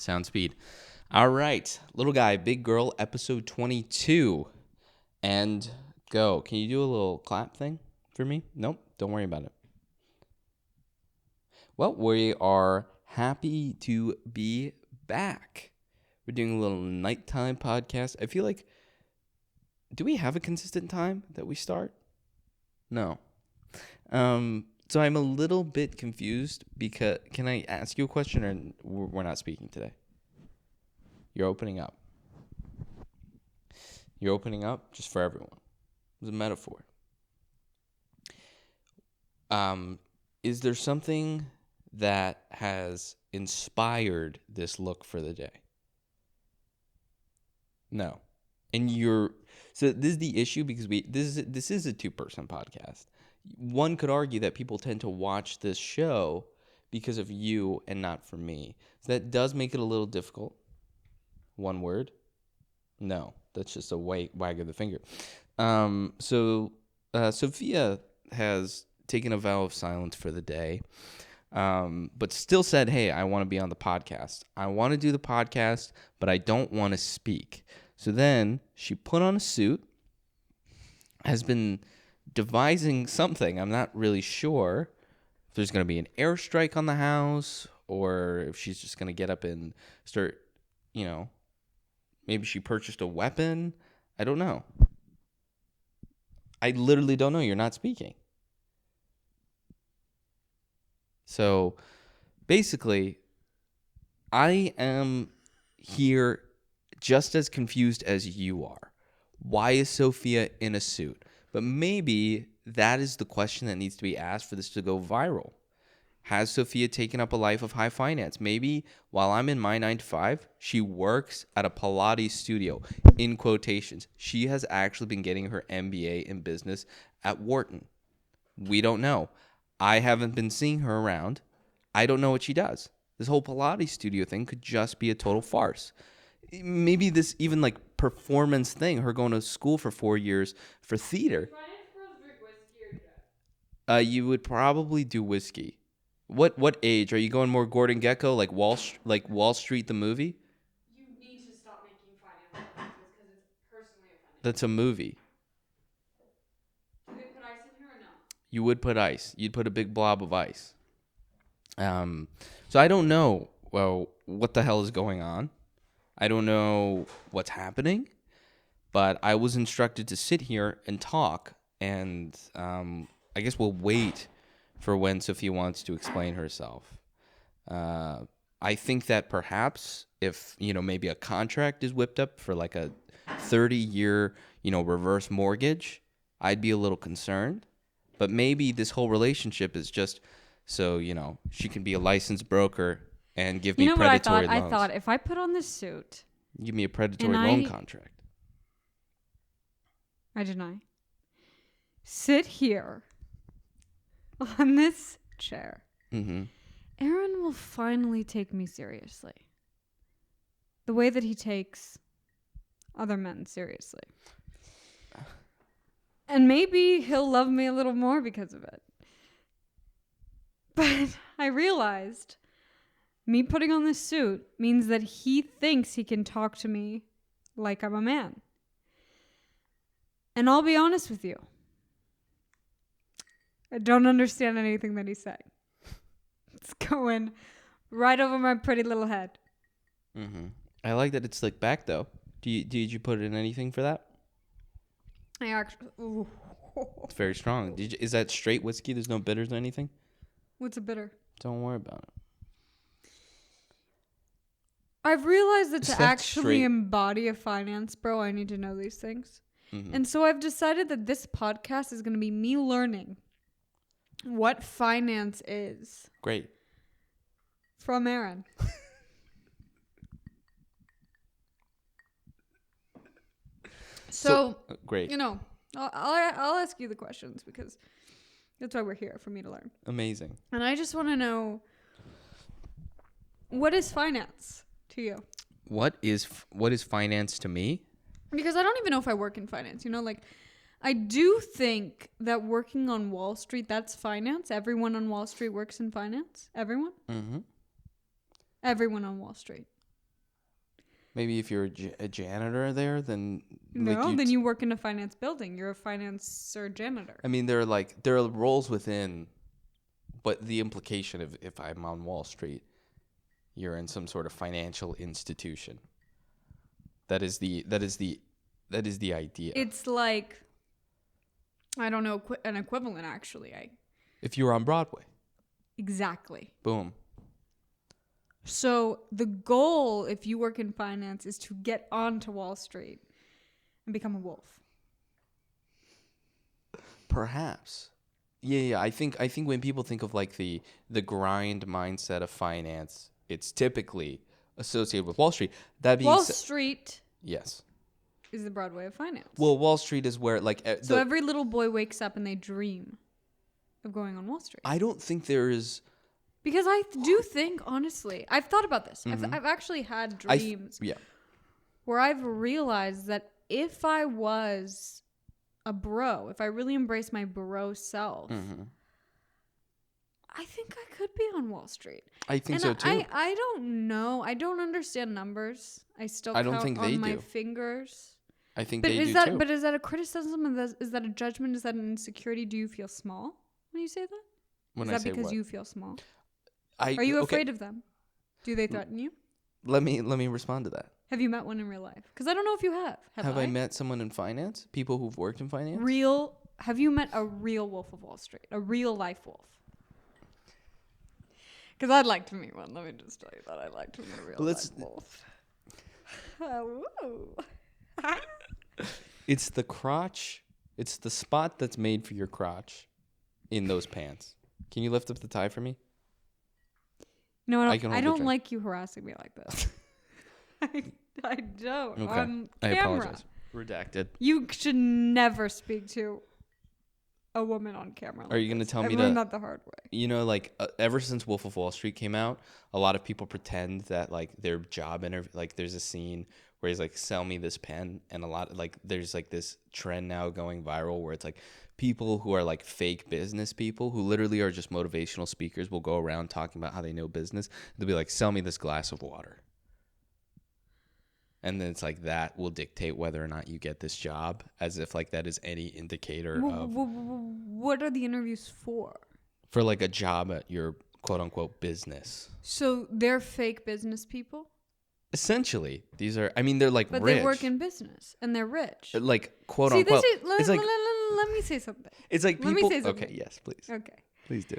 Sound speed. All right. Little guy, big girl, episode 22. And go. Can you do a little clap thing for me? Nope. Don't worry about it. Well, we are happy to be back. We're doing a little nighttime podcast. I feel like, do we have a consistent time that we start? No. So I'm a little bit confused because, can I ask you a question, or we're not speaking today? You're opening up. You're opening up just for everyone. It's a metaphor. Is there something that has inspired this look for the day? No. And so this is the issue because this is a two-person podcast. One could argue that people tend to watch this show because of you and not for me. So that does make it a little difficult. One word? No, that's just a wag of the finger. So Sofia has taken a vow of silence for the day, but still said, hey, I want to be on the podcast. I want to do the podcast, but I don't want to speak. So then she put on a suit, has been devising something. I'm not really sure if there's going to be an airstrike on the house or if she's just going to get up and start, maybe she purchased a weapon. I don't know. I literally don't know. You're not speaking. So basically, I am here just as confused as you are. Why is Sofia in a suit? But maybe that is the question that needs to be asked for this to go viral. Has Sofia taken up a life of high finance? Maybe while I'm in my 9-to-5, she works at a Pilates studio, in quotations. She has actually been getting her MBA in business at Wharton. We don't know. I haven't been seeing her around. I don't know what she does. This whole Pilates studio thing could just be a total farce. Maybe this even like performance thing, her going to school for 4 years for theater. Finance bros drink whiskey or Jack? You would probably do whiskey. What age? Are you going more Gordon Gekko, like Wall Street the movie? You need to stop making finance references because it's personally offending. That's a movie. Do they put ice in here or no? You would put ice. You'd put a big blob of ice. So I don't know, what the hell is going on. I don't know what's happening, but I was instructed to sit here and talk, and I guess we'll wait for when Sofia wants to explain herself. I think that perhaps if, maybe a contract is whipped up for like a 30-year, reverse mortgage, I'd be a little concerned. But maybe this whole relationship is just so, she can be a licensed broker and give me predatory loans. I thought if I put on this suit... Give me a predatory loan contract. I deny. Sit here on this chair. Mm-hmm. Aaron will finally take me seriously. The way that he takes other men seriously. And maybe he'll love me a little more because of it. But I realized me putting on this suit means that he thinks he can talk to me like I'm a man. And I'll be honest with you. I don't understand anything that he's saying. It's going right over my pretty little head. Mm-hmm. I like that it's slicked back, though. Did you put in anything for that? I actually... Ooh. It's very strong. Is that straight whiskey? There's no bitters or anything? What's a bitter? Don't worry about it. I've realized that Is to that actually straight? embody a finance bro, I need to know these things. Mm-hmm. And so I've decided that this podcast is going to be me learning what finance is. Great. From Aaron. So great. I'll ask you the questions because that's why we're here, for me to learn. Amazing. And I just want to know, what is finance to you? What is finance to me? Because I don't even know if I work in finance. I do think that working on Wall Street, that's finance. Everyone on Wall Street works in finance. Everyone? Mm-hmm. Everyone on Wall Street. Maybe if you're a janitor there, then No, then you work in a finance building. You're a finance or janitor. I mean, there are roles within, but the implication of if I'm on Wall Street, you're in some sort of financial institution. That is the idea. It's like, I don't know, an equivalent actually. If you were on Broadway, Exactly. boom. So the goal, if you work in finance, is to get onto Wall Street and become a wolf. Perhaps. Yeah. I think when people think of like the grind mindset of finance, it's typically associated with Wall Street. That being Wall said, Street yes. is the Broadway of finance. Well, Wall Street is where like so every little boy wakes up and they dream of going on Wall Street. I don't think there is. Because I do think, honestly, I've thought about this. I've actually had dreams where I've realized that if I was a bro, if I really embraced my bro self, I think I could be on Wall Street. I think so too. I don't know. I don't understand numbers. I don't think count on my fingers. I think but they do too. But is that a criticism? Is that a judgment? Is that an insecurity? Do you feel small when you say that? Is that because you feel small? Are you afraid of them? Do they threaten you? Let me respond to that. Have you met one in real life? Because I don't know if you have. Have I met someone in finance? People who've worked in finance? Have you met a real Wolf of Wall Street? A real life wolf? Because I'd like to meet one. Let me just tell you that I'd like to meet a real life wolf. It's the crotch. It's the spot that's made for your crotch in those pants. Can you lift up the tie for me? No, I don't like you harassing me like this. I don't. Okay. On I camera. apologize. Redacted. You should never speak to a woman on camera. Are you going to tell me I learned that the hard way. You know, like ever since Wolf of Wall Street came out, a lot of people pretend that like their job interview, like there's a scene where he's like, sell me this pen. And a lot like there's like this trend now going viral where it's like people who are like fake business people who literally are just motivational speakers will go around talking about how they know business. They'll be like, sell me this glass of water. And then it's like that will dictate whether or not you get this job, as if like that is any indicator of. What are the interviews for? For like a job at your quote unquote business. So they're fake business people? Essentially, these are. I mean, they're like but rich. But they work in business and they're rich. Like quote unquote. Let me say something. It's like people. Let me say something. Okay, yes, please. Okay. Please do.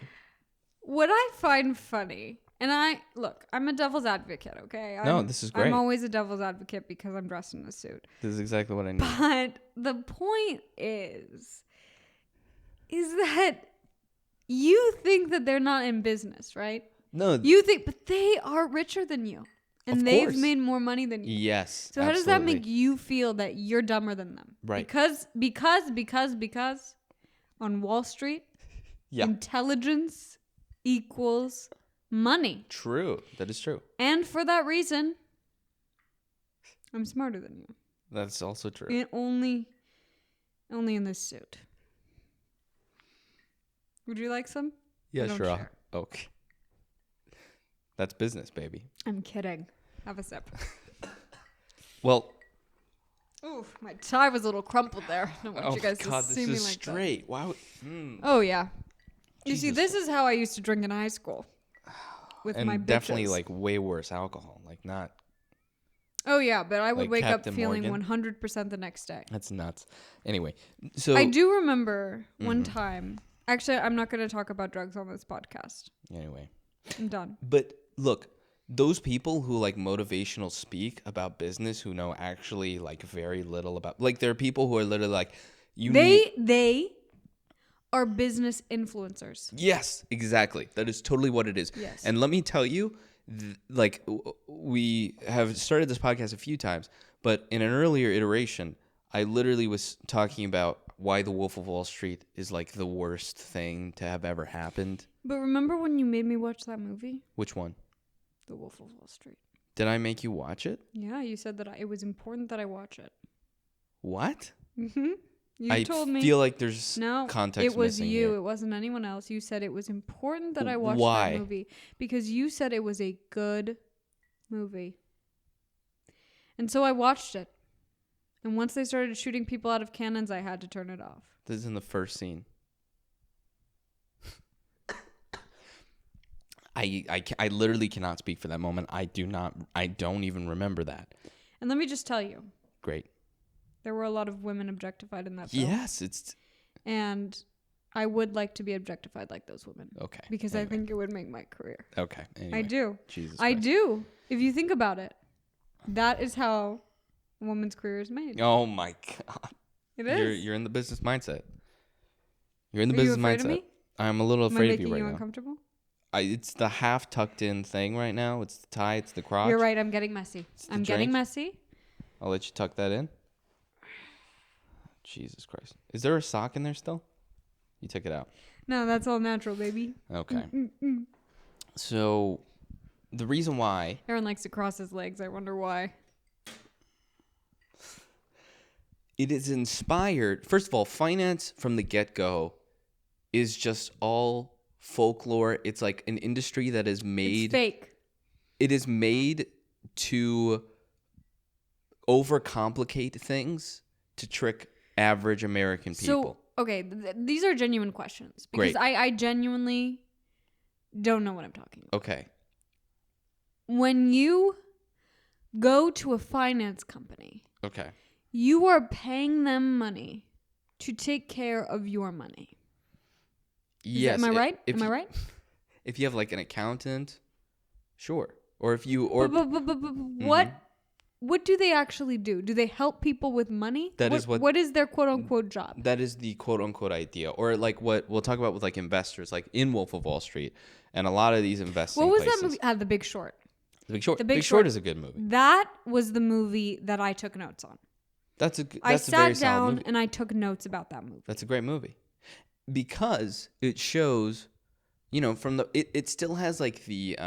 What I find funny. And I'm a devil's advocate, okay? This is great. I'm always a devil's advocate because I'm dressed in a suit. This is exactly what I need. But the point is that you think that they're not in business, right? No. You think, but they are richer than you. And they've made more money than you. Yes. So how does that make you feel that you're dumber than them? Right. Because on Wall Street, intelligence equals money. True. That is true. And for that reason, I'm smarter than you. That's also true. And only in this suit. Would you like some? Yeah, sure. Okay. That's business, baby. I'm kidding. Have a sip. Well. Oof, my tie was a little crumpled there. I don't want you guys to see me like straight. that. Wow. Oh, yeah. You see, this is how I used to drink in high school. With my bitches. And definitely like way worse alcohol. Like not. Oh, yeah, but I would wake Captain up feeling Morgan. 100% the next day. That's nuts. Anyway, so. I do remember one time. Actually, I'm not going to talk about drugs on this podcast. Anyway. I'm done. But look, those people who like motivational speak about business who know actually like very little about, like there are people who are literally like, they are business influencers. Yes, exactly. That is totally what it is. Yes. And let me tell you, we have started this podcast a few times, but in an earlier iteration, I literally was talking about why the Wolf of Wall Street is like the worst thing to have ever happened. But remember when you made me watch that movie? Which one? The Wolf of Wall Street. Did I make you watch it? Yeah, you said that it was important that I watch it. What? Mm-hmm. You told me. I feel like there's context it was missing you. here. It wasn't anyone else. You said it was important that I watch Why? that movie because you said it was a good movie. And so I watched it. And once they started shooting people out of cannons, I had to turn it off. This is in the first scene. I literally cannot speak for that moment. I don't even remember that. And let me just tell you. Great. There were a lot of women objectified in that film. Yes, and I would like to be objectified like those women. Okay. Because I think it would make my career. Okay. Anyway. I do. Jesus I Christ. do. If you think about it, that is how a woman's career is made. Oh my God. It is. You're in the business mindset. You're in the business mindset. Are you afraid of me? I'm a little afraid of you right now. Am I making you uncomfortable? It's the half tucked in thing right now. It's the tie. It's the crotch. You're right. I'm getting messy. I'm getting messy. I'll let you tuck that in. Jesus Christ. Is there a sock in there still? You took it out. No, that's all natural, baby. Okay. So, the reason why... Aaron likes to cross his legs. I wonder why. It is inspired... First of all, finance from the get-go is just all folklore. It's like an industry that is made... It's fake. It is made to overcomplicate things to trick average American people. So, okay, these are genuine questions. Because I genuinely don't know what I'm talking about. Okay. When you go to a finance company, okay, you are paying them money to take care of your money. Yes. Am I right? Am I right? If you have like an accountant, sure. Or if you What do they actually do? Do they help people with money? What is their quote unquote job? That is the quote unquote idea. Or like what we'll talk about with like investors, like in Wolf of Wall Street and a lot of these investing places. What was that movie? The Big Short. The Big Short. The Big Short is a good movie. That was the movie that I took notes on. I sat down and I took notes about that movie. That's a great movie. Because it shows, from it still has like the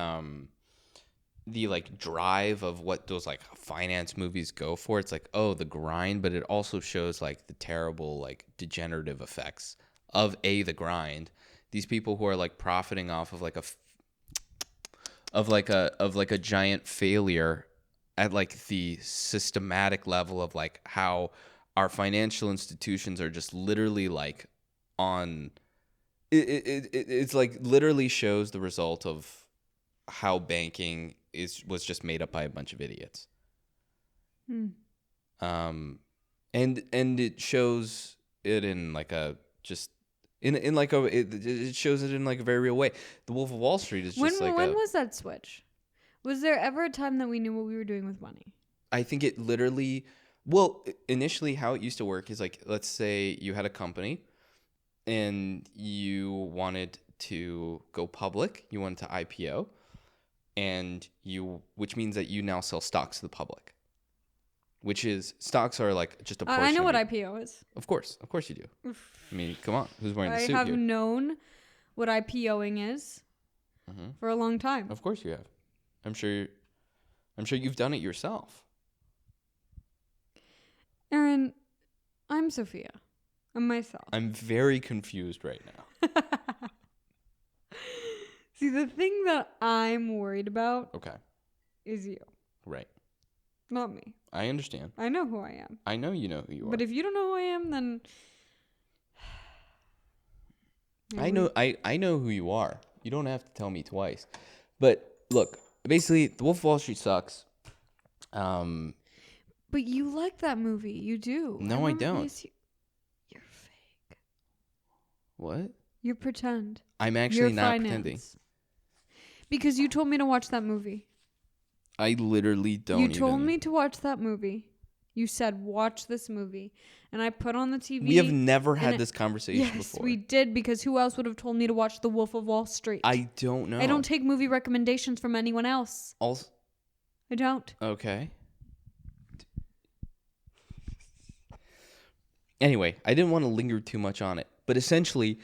like drive of what those like finance movies go for. It's like, oh, the grind, but it also shows like the terrible like degenerative effects of the grind. These people who are like profiting off of like a giant failure at like the systematic level of like how our financial institutions are just literally like on it's like literally shows the result of how banking was just made up by a bunch of idiots. And it shows it in like a just in like a it shows it in like a very real way. The Wolf of Wall Street is just when was that switch? Was there ever a time that we knew what we were doing with money? I think it literally initially how it used to work is like, let's say you had a company and you wanted to go public, you wanted to IPO, and which means that you now sell stocks to the public. Which is, stocks are like just a portion. I know what IPO is. Of course you do. I mean, come on, who's wearing the suit here? I have known what IPOing is for a long time. Of course you have. I'm sure you've done it yourself. Aaron, I'm Sofia. I'm myself. I'm very confused right now. See, the thing that I'm worried about is you. Right. Not me. I understand. I know who I am. I know you know who you are. But if you don't know who I am, then... I know who you are. You don't have to tell me twice. But look, basically, The Wolf of Wall Street sucks. But you like that movie. You do. No, I don't. You're fake. What? You pretend. I'm actually not pretending. Because you told me to watch that movie. I literally don't. You told me to watch that movie. You said, watch this movie. And I put on the TV. We have never had this conversation before. Yes, we did, because who else would have told me to watch The Wolf of Wall Street? I don't know. I don't take movie recommendations from anyone else. I don't. Okay. Anyway, I didn't want to linger too much on it. But essentially,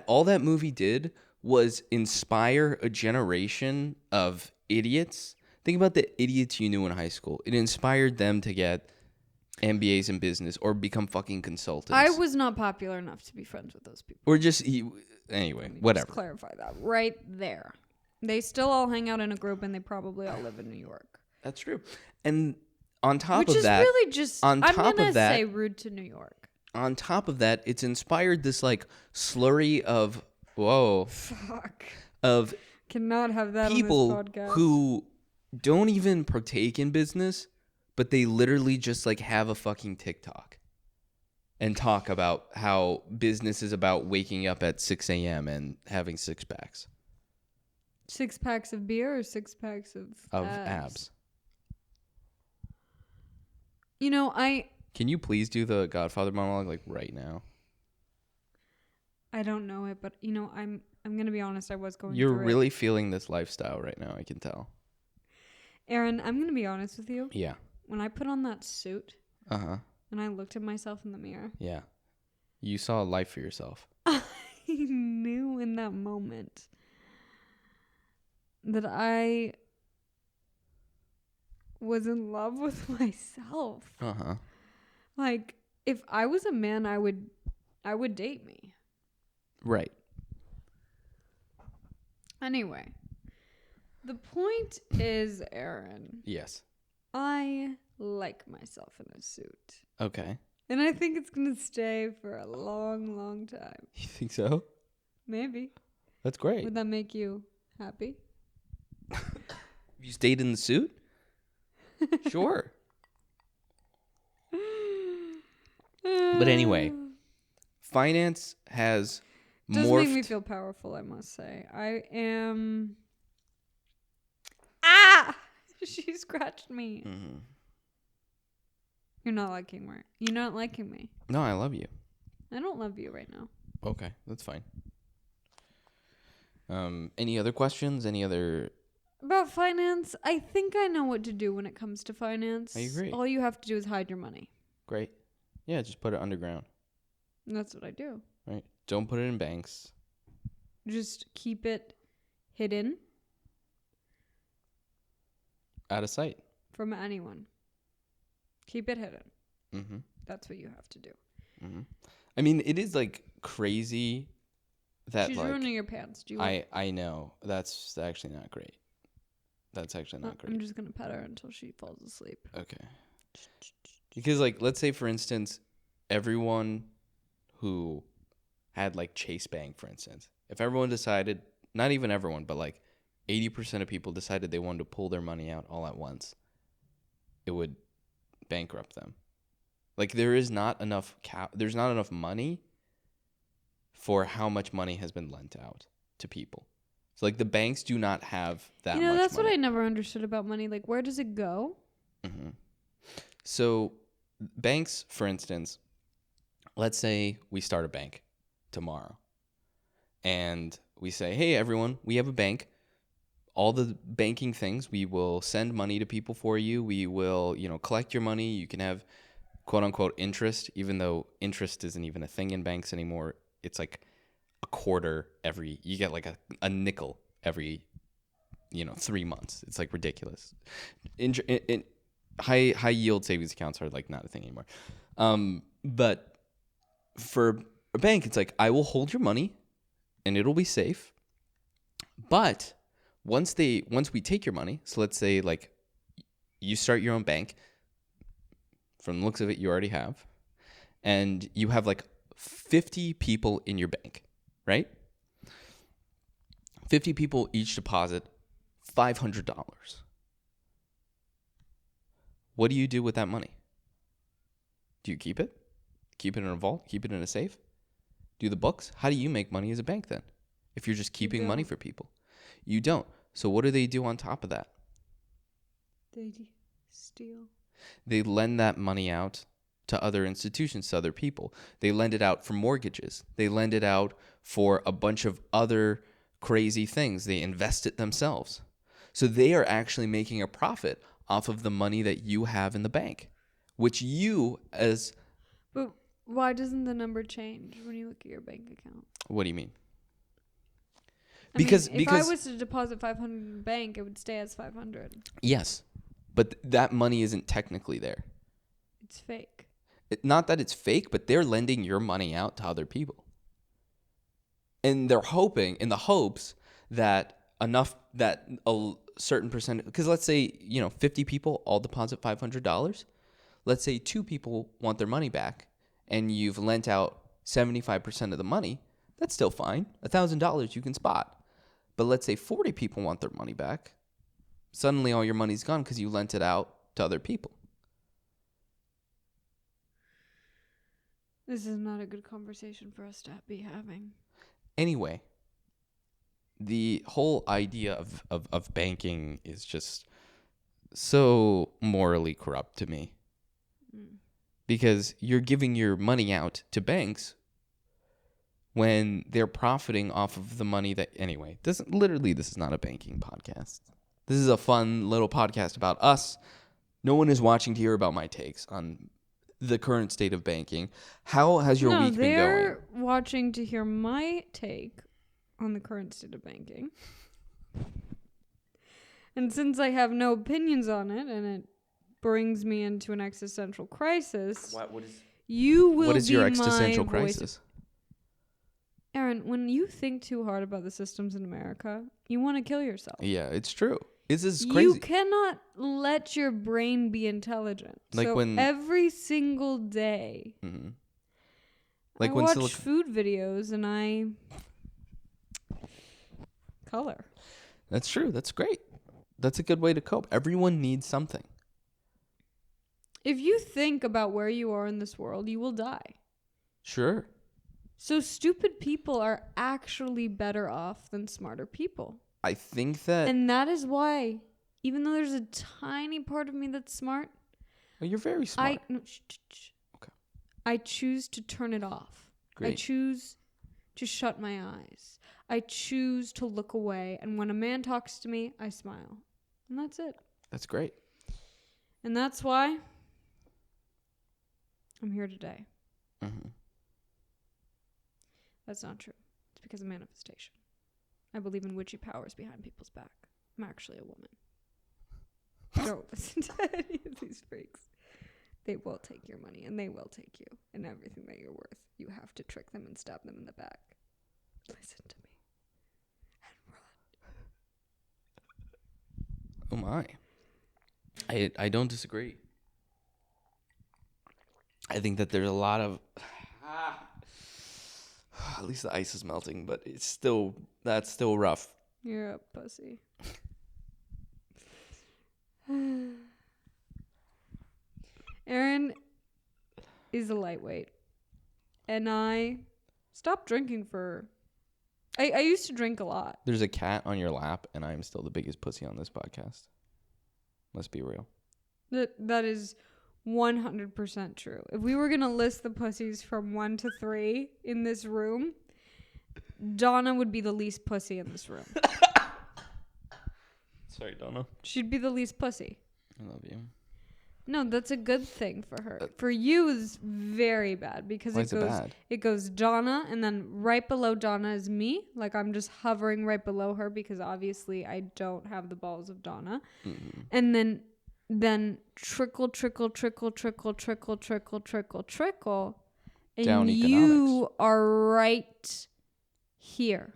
all that movie did was inspire a generation of idiots. Think about the idiots you knew in high school. It inspired them to get MBAs in business or become fucking consultants. I was not popular enough to be friends with those people. Or just, anyway, whatever. Just clarify that right there. They still all hang out in a group and they probably all live in New York. That's true. And On top Which of that, is really just, on I'm top going of to that, say rude to New York. On top of that, it's inspired this like slurry of Fuck. Of cannot have that people on this podcast. Who don't even partake in business, but they literally just like have a fucking TikTok and talk about how business is about waking up at 6 a.m. and having 6-packs. 6 packs of beer or 6 packs of abs. You know, Can you please do the Godfather monologue like right now? I don't know it, but you know, I'm gonna be honest. I was going. You're through really it. feeling this lifestyle right now. I can tell. Aaron, I'm gonna be honest with you. Yeah. When I put on that suit. And I looked at myself in the mirror. Yeah. You saw a life for yourself. I knew in that moment that I was in love with myself. Like, if I was a man, I would date me. Right. Anyway, the point is, Aaron. Yes. I like myself in a suit. Okay. And I think it's going to stay for a long, long time. You think so? Maybe. That's great. Would that make you happy? You stayed in the suit? Sure. But anyway, finance has does morphed. make me feel powerful, I must say. I am... She scratched me. Mm-hmm. You're not liking me. You're not liking me. No, I love you. I don't love you right now. Okay, that's fine. Any other questions? Any other... About finance, I think I know what to do when it comes to finance. I agree. All you have to do is hide your money. Great. Yeah, just put it underground. And that's what I do. Right. Don't put it in banks. Just keep it hidden. Out of sight. From anyone. Keep it hidden. Mm-hmm. That's what you have to do. Mm-hmm. I mean, it is like crazy that she's like ruining your pants. Do you? I know that's actually not great. That's actually not great. I'm just gonna pet her until she falls asleep. Okay. Because like, let's say for instance, everyone who had like Chase Bank, for instance, if everyone decided, not even everyone, but like 80% of people decided they wanted to pull their money out all at once, it would bankrupt them. Like there is not enough there's not enough money for how much money has been lent out to people. So like the banks do not have that much money. That's what I never understood about money. Like, where does it go? Mm-hmm. So banks, for instance, let's say we start a bank tomorrow and we say, hey, everyone, we have a bank. All the banking things, we will send money to people for you. We will, collect your money. You can have quote unquote interest, even though interest isn't even a thing in banks anymore. It's like a quarter you get like a nickel every, 3 months. It's like ridiculous. High yield savings accounts are like not a thing anymore. But for a bank, it's like, I will hold your money and it'll be safe. But once we take your money, so let's say like you start your own bank, from the looks of it, you already have, and you have like 50 people in your bank, right? 50 people each deposit $500. What do you do with that money? Do you keep it? Keep it in a vault? Keep it in a safe? Do the books? How do you make money as a bank then? If you're just keeping money for people. You don't. So what do they do on top of that? They steal. They lend that money out to other institutions, to other people. They lend it out for mortgages. They lend it out for a bunch of other crazy things. They invest it themselves. So they are actually making a profit off of the money that you have in the bank, which you as... But why doesn't the number change when you look at your bank account? What do you mean? Because if I was to deposit 500 in the bank, it would stay as 500. Yes, but that money isn't technically there. It's fake. Not that it's fake, but they're lending your money out to other people. And they're hoping, in the hopes that enough that a certain percent, because let's say, 50 people all deposit $500. Let's say 2 people want their money back and you've lent out 75% of the money. That's still fine. $1,000 you can spot. But let's say 40 people want their money back. Suddenly all your money's gone because you lent it out to other people. This is not a good conversation for us to be having. Anyway, the whole idea of banking is just so morally corrupt to me. Because you're giving your money out to banks when they're profiting off of the money that... Anyway, this is not a banking podcast. This is a fun little podcast about us. No one is watching to hear about my takes on the current state of banking. How has your week been going? They're watching to hear my take on the current state of banking. And since I have no opinions on it, and it brings me into an existential crisis, what is your existential crisis? Aaron, when you think too hard about the systems in America, you want to kill yourself. Yeah, it's true. This is crazy. You cannot let your brain be intelligent. Like so when every single day, like I when watch food videos and I color. That's true. That's great. That's a good way to cope. Everyone needs something. If you think about where you are in this world, you will die. Sure. So stupid people are actually better off than smarter people. I think that... And that is why, even though there's a tiny part of me that's smart... Well, you're very smart. Okay. I choose to turn it off. Great. I choose to shut my eyes. I choose to look away. And when a man talks to me, I smile. And that's it. That's great. And that's why I'm here today. Mm-hmm. That's not true. It's because of manifestation. I believe in witchy powers behind people's back. I'm actually a woman. Don't listen to any of these freaks. They will take your money and they will take you and everything that you're worth. You have to trick them and stab them in the back. Listen to me and run. Oh my. I don't disagree. I think that there's a lot of... At least the ice is melting, but that's still rough. You're a pussy. Aaron is a lightweight. And I stopped drinking for... I used to drink a lot. There's a cat on your lap, and I'm still the biggest pussy on this podcast. Let's be real. That is 100% true. If we were going to list the pussies from 1 to 3 in this room, Donna would be the least pussy in this room. Sorry, Donna. She'd be the least pussy. I love you. No, that's a good thing for her. For you is very bad because it goes Donna, and then right below Donna is me. Like I'm just hovering right below her because obviously I don't have the balls of Donna. Mm-hmm. And then trickle, trickle, trickle, trickle, trickle, trickle, trickle, trickle. And down you are right here.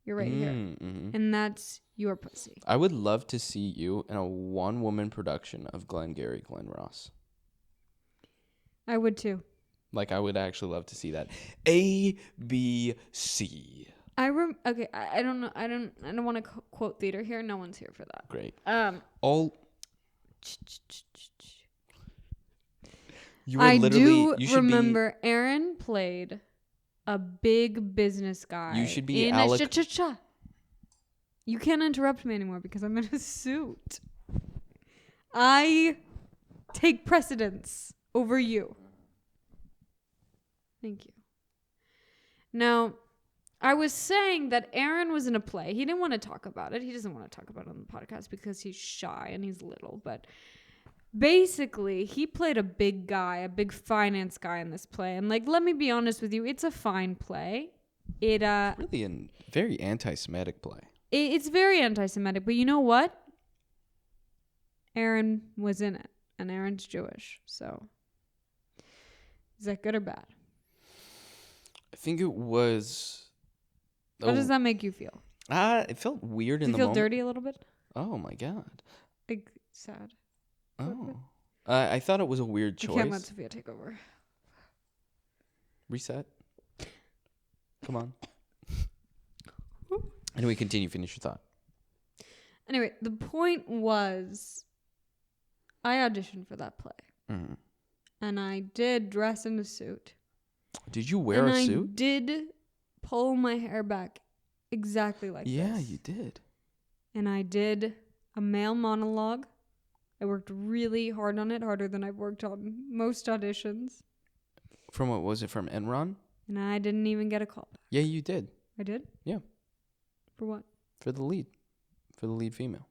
You're right here. Mm-hmm. And that's your pussy. I would love to see you in a one-woman production of Glengarry Glen Ross. I would too. Like, I would actually love to see that. A, B, C. Okay, I don't know. I don't want to quote theater here. No one's here for that. Great. I do remember Aaron played a big business guy. You should be You can't interrupt me anymore because I'm in a suit. I take precedence over you. Thank you. Now, I was saying that Aaron was in a play. He didn't want to talk about it. He doesn't want to talk about it on the podcast because he's shy and he's little. But basically, he played a big guy, a big finance guy in this play. And like, let me be honest with you, it's a fine play. It's really a very anti-Semitic play. It's very anti-Semitic, but you know what? Aaron was in it, and Aaron's Jewish, so is that good or bad? I think it was... How does that make you feel? It felt weird in the moment. Did you feel dirty a little bit? Oh my god. Like sad. Oh. I thought it was a weird choice. I can't let Sofia take over. Reset. Come on. Anyway, continue. Finish your thought. Anyway, the point was, I auditioned for that play. Mm. And I did dress in a suit. Did you wear a suit? I did pull my hair back exactly like this. Yeah, you did. And I did a male monologue. I worked really hard on it, harder than I've worked on most auditions. From what was it? From Enron? And I didn't even get a call back. Yeah, you did. I did? Yeah. For what? For the lead female.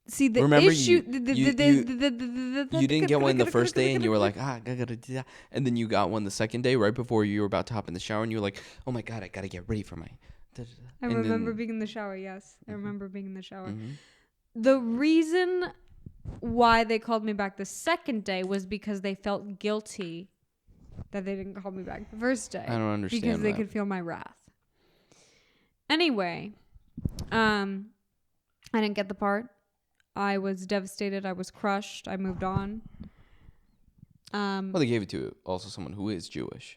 See, the Remember issue... you didn't get one the first day and you were like, I gotta do that. And then you got one the second day right before you were about to hop in the shower and you were like, oh my God, I gotta get ready for my... I remember being in the shower, yes. I remember being in the shower. Mm-hmm. The reason why they called me back the second day was because they felt guilty that they didn't call me back the first day. I don't understand because they could feel my wrath. Anyway, I didn't get the part. I was devastated. I was crushed. I moved on. Well, they gave it to also someone who is Jewish.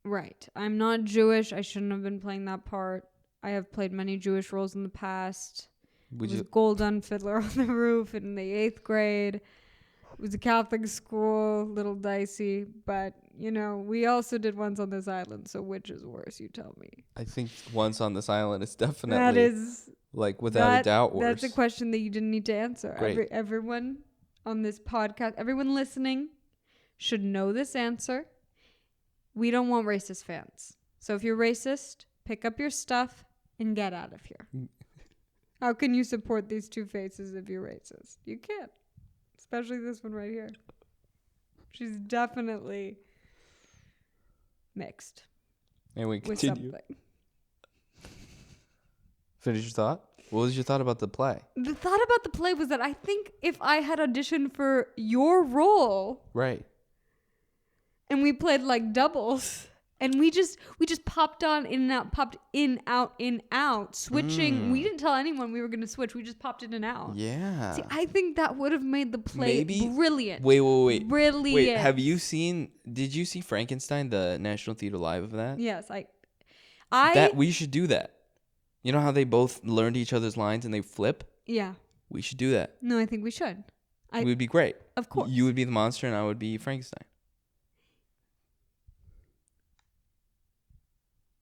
Right. I'm not Jewish. I shouldn't have been playing that part. I have played many Jewish roles in the past. It was Goldun Fiddler on the Roof in the 8th grade. It was a Catholic school, little dicey. But, you know, we also did Once on This Island. So which is worse, you tell me? I think Once on This Island is definitely... That is... Like, without a doubt worse. That's a question that you didn't need to answer. Great. Everyone on this podcast, everyone listening should know this answer. We don't want racist fans. So if you're racist, pick up your stuff and get out of here. How can you support these two faces if you're racist? You can't. Especially this one right here. She's definitely mixed. Anyway, with continue. something. Finish your thought? What was your thought about the play? The thought about the play was that I think if I had auditioned for your role... Right. And we played like doubles. And we just popped on, in and out, popped in, out, switching. We didn't tell anyone we were going to switch. We just popped in and out. Yeah. See, I think that would have made the play brilliant. Wait. Brilliant. Wait, did you see Frankenstein, the National Theater Live of that? Yes, we should do that. You know how they both learned each other's lines and they flip? Yeah. We should do that. No, I think we should. It would be great. Of course. You would be the monster and I would be Frankenstein.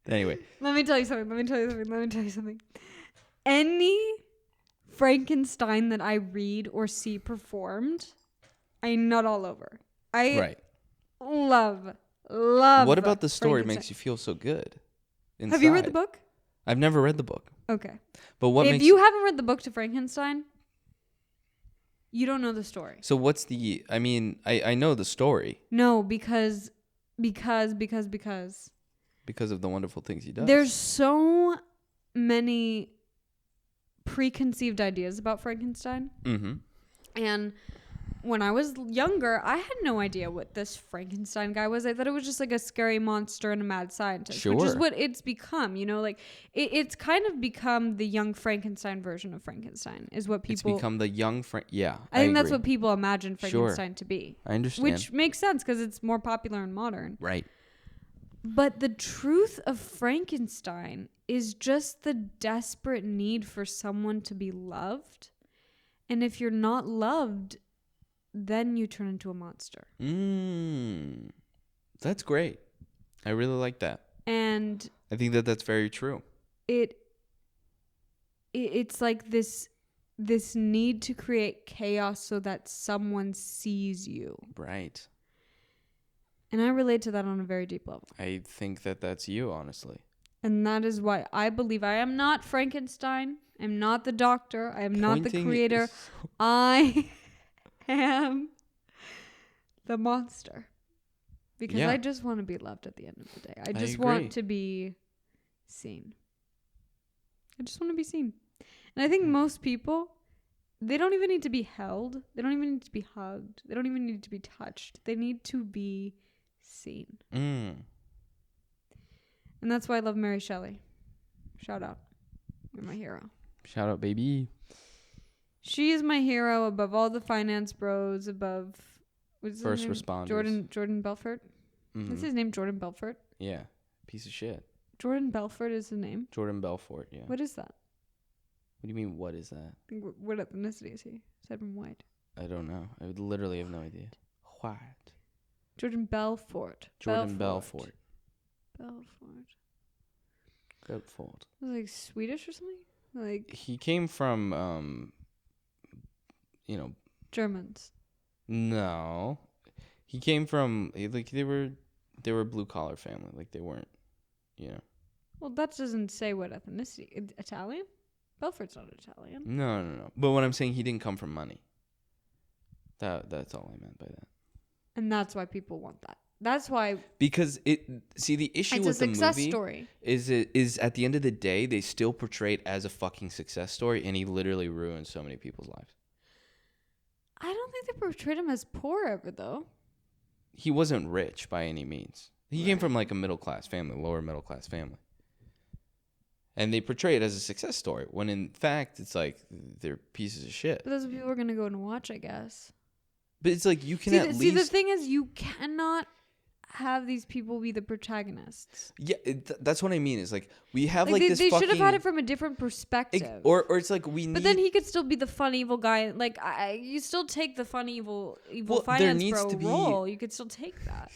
Anyway. Let me tell you something. Any Frankenstein that I read or see performed, I nut all over. I love What about the story makes you feel so good? Inside? Have you read the book? I've never read the book. Okay. But if you haven't read the book to Frankenstein, you don't know the story. So what's the... I mean, I know the story. No, because... Because of the wonderful things he does. There's so many preconceived ideas about Frankenstein. Mm-hmm. And when I was younger, I had no idea what this Frankenstein guy was. I thought it was just like a scary monster and a mad scientist, sure. Which is what it's become. You know, like it's kind of become the young Frankenstein version of Frankenstein. Is what people. It's become the young Yeah, I think that's what people imagine Frankenstein sure. to be. I understand. Which makes sense because it's more popular and modern. Right. But the truth of Frankenstein is just the desperate need for someone to be loved. And if you're not loved, then you turn into a monster. That's great. I really like that. And I think that's very true. It's like this need to create chaos so that someone sees you. Right. And I relate to that on a very deep level. I think that's you, honestly. And that is why I believe I am not Frankenstein. I'm not the doctor. I am not the creator. I am the monster. Because I just want to be loved at the end of the day. I just want to be seen. I just want to be seen. And I think most people, they don't even need to be held. They don't even need to be hugged. They don't even need to be touched. They need to be seen. And And that's why I love Mary Shelley. Shout out. You're my hero. Shout out, baby. She is my hero above all the finance bros, above... What's First his name? responders. Jordan Belfort? Mm-hmm. Is his name Jordan Belfort? Yeah. Piece of shit. Jordan Belfort is his name? Jordan Belfort, yeah. What is that? What do you mean, what is that? What ethnicity is he? Aside from white. I don't know. I would literally have no idea. What? Jordan Belfort. Jordan Belfort. Was it like Swedish or something? Like he came from, Germans. No, he came from like they were blue collar family. Like they weren't, Well, that doesn't say what ethnicity. Italian? Belfort's not Italian. No. But what I'm saying, he didn't come from money. That's all I meant by that. And that's why people want that. That's why. Because the issue with the movie story. is at the end of the day, they still portray it as a fucking success story, and he literally ruined so many people's lives. I don't think they portrayed him as poor ever, though. He wasn't rich by any means. He came from like a middle class family, lower middle class family. And they portray it as a success story, when in fact, it's like they're pieces of shit. But that's what people are going to go and watch, I guess. But it's like you can See, the thing is, you cannot have these people be the protagonists. Yeah, that's what I mean. Is like we have like this. They fucking... should have had it from a different perspective. Or it's like we need. But then he could still be the fun evil guy. Like you still take the fun evil finance bro role. You could still take that.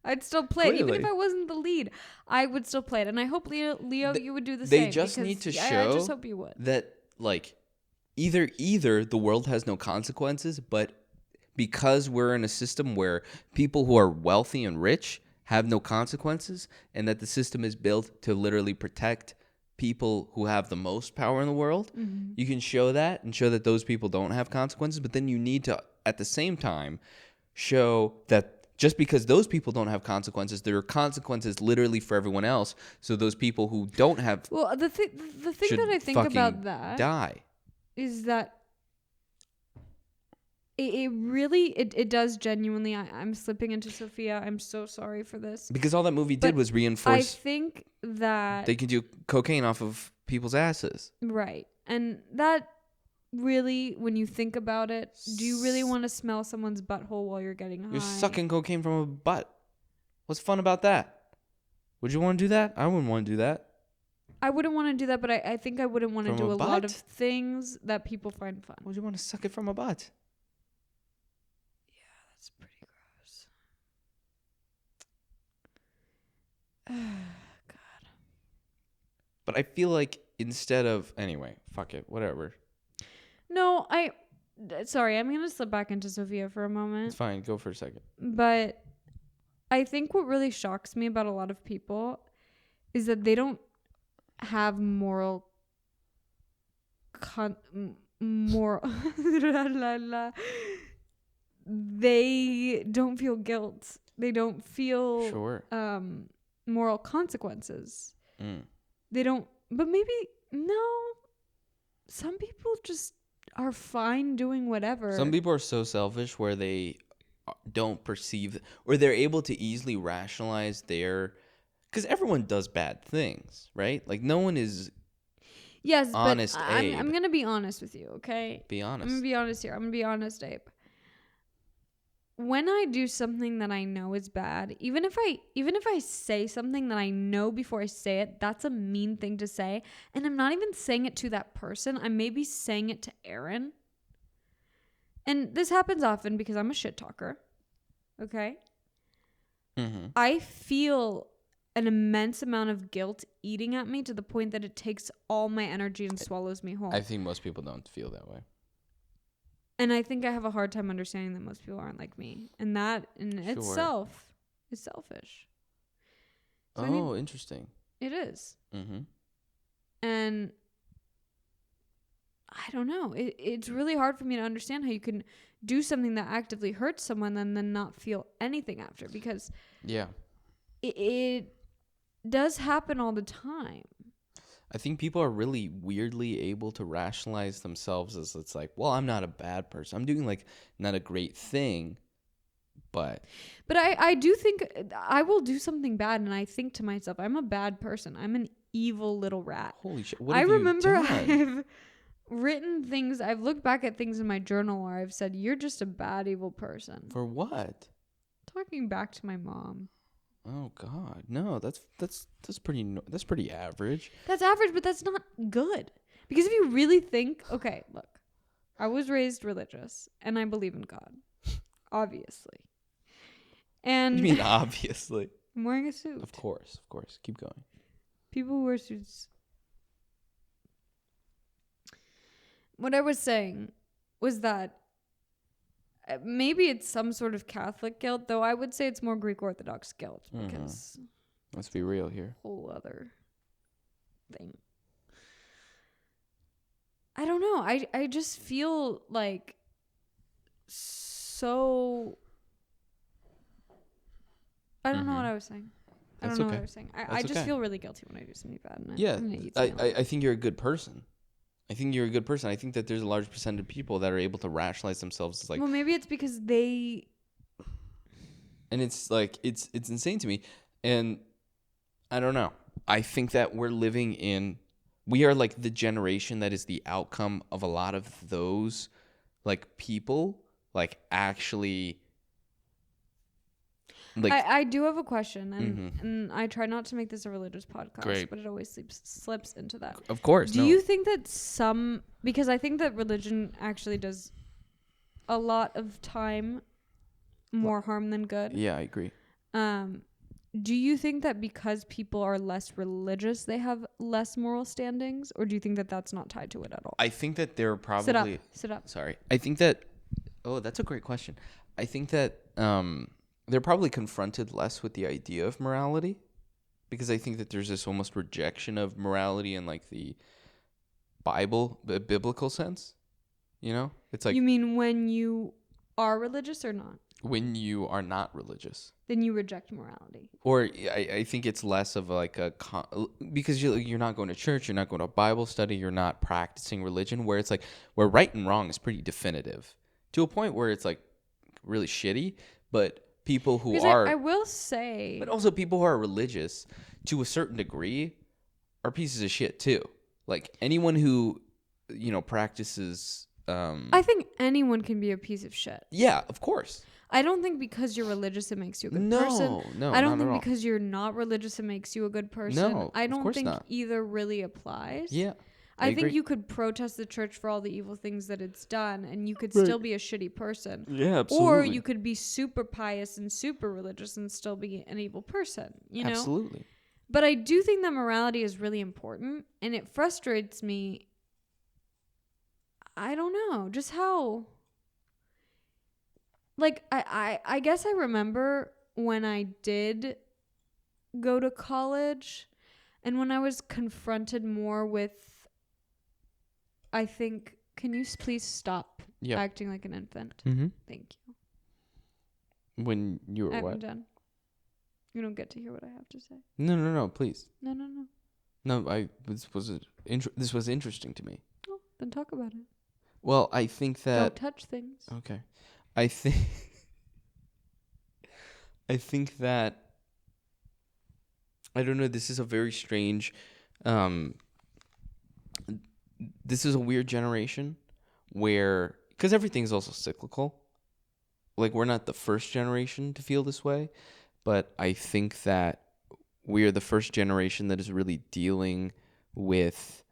I'd still play it. Even if I wasn't the lead, I would still play it. And I hope Leo, you would do the same. They just need to show I just hope you would. That like either the world has no consequences, but because we're in a system where people who are wealthy and rich have no consequences, and that the system is built to literally protect people who have the most power in the world, you can show that and show that those people don't have consequences. But then you need to, at the same time, show that just because those people don't have consequences, there are consequences literally for everyone else. So those people who don't have... Well, the thing that I think about that die. Is that it really does genuinely... I'm slipping into Sofia. I'm so sorry for this. Because all that movie did was reinforce... I think that... They could do cocaine off of people's asses. Right. And that... Really, when you think about it, do you really want to smell someone's butthole while you're getting high? You're sucking cocaine from a butt. What's fun about that? Would you want to do that? I wouldn't want to do that. I wouldn't want to do that, but I think I wouldn't want to do a lot of things that people find fun. Would you want to suck it from a butt? Yeah, that's pretty gross. God. But I feel like instead of... Anyway, fuck it. Whatever. No, sorry, I'm going to slip back into Sofia for a moment. It's fine. Go for a second. But I think what really shocks me about a lot of people is that they don't have moral they don't feel guilt. They don't feel moral consequences. They don't, but maybe, no, some people just are fine doing whatever. Some people are so selfish where they don't perceive, or they're able to easily rationalize their, because everyone does bad things, right? Like no one is honest. But I'm going to be honest with you, okay? Be honest. I'm going to be honest here. I'm going to be honest, Abe. When I do something that I know is bad, even if I say something that I know before I say it, that's a mean thing to say. And I'm not even saying it to that person. I may be saying it to Aaron. And this happens often because I'm a shit talker. Okay? Mm-hmm. I feel an immense amount of guilt eating at me to the point that it takes all my energy and swallows me whole. I think most people don't feel that way. And I think I have a hard time understanding that most people aren't like me. And that in itself is selfish. So interesting. It is. Mm-hmm. And I don't know. It's really hard for me to understand how you can do something that actively hurts someone and then not feel anything after. Because it does happen all the time. I think people are really weirdly able to rationalize themselves as it's like, well, I'm not a bad person. I'm doing like not a great thing, But I do think I will do something bad, and I think to myself, I'm a bad person. I'm an evil little rat. Holy shit! What have you remember done? I've written things. I've looked back at things in my journal where I've said, "You're just a bad, evil person." For what? Talking back to my mom. Oh God, no! That's pretty average. That's average, but that's not good. Because if you really think, okay, look, I was raised religious, and I believe in God, obviously. And What do you mean, obviously? I'm wearing a suit. Of course. Keep going. People who wear suits. What I was saying was that maybe it's some sort of Catholic guilt, though I would say it's more Greek Orthodox guilt, because let's be real here. Whole other thing. I don't know. I just feel like so. I don't know what I was saying. I don't know what I was saying. I just feel really guilty when I do something bad. And I think you're a good person. I think that there's a large percent of people that are able to rationalize themselves as like. Well, maybe it's because they. And it's like it's insane to me, and I don't know. I think that we are like the generation that is the outcome of a lot of those, like people, like actually. Like, I do have a question, and I try not to make this a religious podcast, but it always slips into that. Of course. Do you think that because I think that religion actually does a lot of time more harm than good? Yeah, I agree. Do you think that because people are less religious, they have less moral standings, or do you think that that's not tied to it at all? I think that they're probably sit up. Sorry. I think that that's a great question. I think that they're probably confronted less with the idea of morality, because I think that there's this almost rejection of morality in like the biblical sense. You know, it's like, you mean when you are religious or not? When you are not religious, then you reject morality. Or I think it's less of like because you're not going to church, you're not going to Bible study, you're not practicing religion, where it's like where right and wrong is pretty definitive to a point where it's like really shitty, but. People who I will say, but also people who are religious to a certain degree are pieces of shit too. Like anyone who, practices. I think anyone can be a piece of shit. Yeah, of course. I don't think because you're religious it makes you a good person. No, I don't think because you're not religious it makes you a good person. No, I don't think not. Either really applies. Yeah. I think you could protest the church for all the evil things that it's done, and you could still be a shitty person. Yeah, absolutely. Or you could be super pious and super religious and still be an evil person, know? Absolutely. But I do think that morality is really important, and it frustrates me. I don't know, just how... Like, I guess I remember when I did go to college, and when I was confronted more with... I think, can you please stop acting like an infant? Mm-hmm. Thank you. When you were what? I'm done. You don't get to hear what I have to say. No, please. No. No, this was interesting to me. Oh, then talk about it. Well, I think that... Don't touch things. Okay. I think that... I don't know, this is a very strange... this is a weird generation where, because everything's also cyclical. Like, we're not the first generation to feel this way, but I think that we're the first generation that is really dealing with,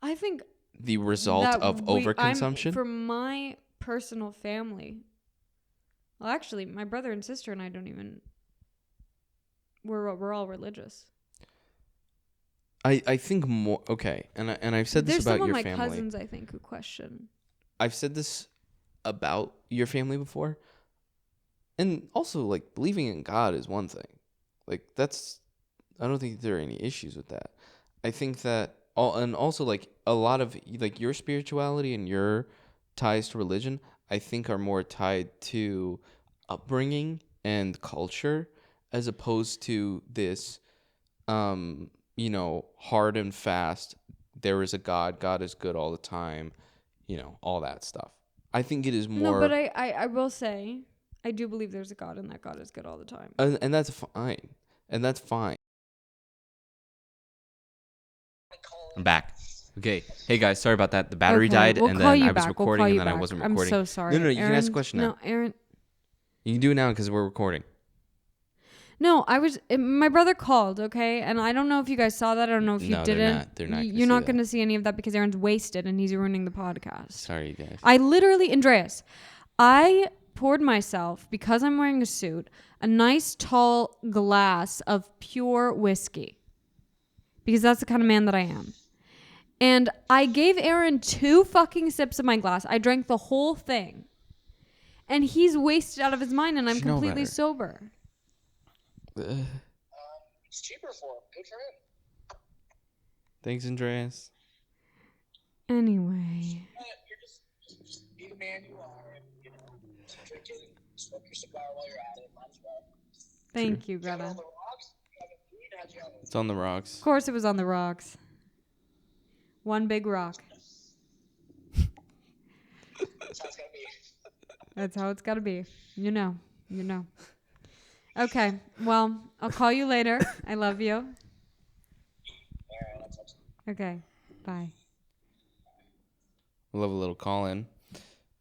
I think, the result of overconsumption. For my personal family, well, actually, my brother and sister and I don't even, we're all religious. I think more, okay, and I've said this about your family. There's some of my cousins, I think, who question. I've said this about your family before, and also, like, believing in God is one thing. Like, I don't think there are any issues with that. I think that, and also, like, a lot of, like, your spirituality and your ties to religion, I think are more tied to upbringing and culture, as opposed to this, hard and fast, there is a God is good all the time, all that stuff. I think it is more... No, but I will say, I do believe there's a God, and that God is good all the time. And that's fine. And that's fine. I'm back. Okay. Hey guys, sorry about that. The battery died, and then I was recording, and then I wasn't recording. I'm so sorry. No, you can ask a question now. No, Aaron. You can do it now because we're recording. No, my brother called, okay? And I don't know if you guys saw that. I don't know if you didn't. They're not. You're not going to see any of that because Aaron's wasted and he's ruining the podcast. Sorry, guys. I literally, Andreas, I poured myself, because I'm wearing a suit, a nice tall glass of pure whiskey. Because that's the kind of man that I am. And I gave Aaron 2 fucking sips of my glass. I drank the whole thing. And he's wasted out of his mind, and I'm completely sober. It's cheaper for him. Good for him. Thanks, Andreas. Anyway. You're just be the man you are, and drink it, smoke your cigar while you're at it. Might as well. Thank you, Greta. On the rocks? It's on the rocks. Of course, it was on the rocks. One big rock. That's how it's gotta be. That's how it's gotta be. You know. Okay. Well, I'll call you later. I love you. Okay. Bye. We'll have a little call in.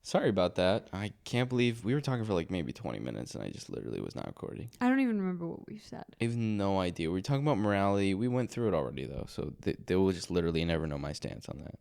Sorry about that. I can't believe we were talking for like maybe 20 minutes and I just literally was not recording. I don't even remember what we said. I have no idea. We were talking about morality. We went through it already though. So they will just literally never know my stance on that.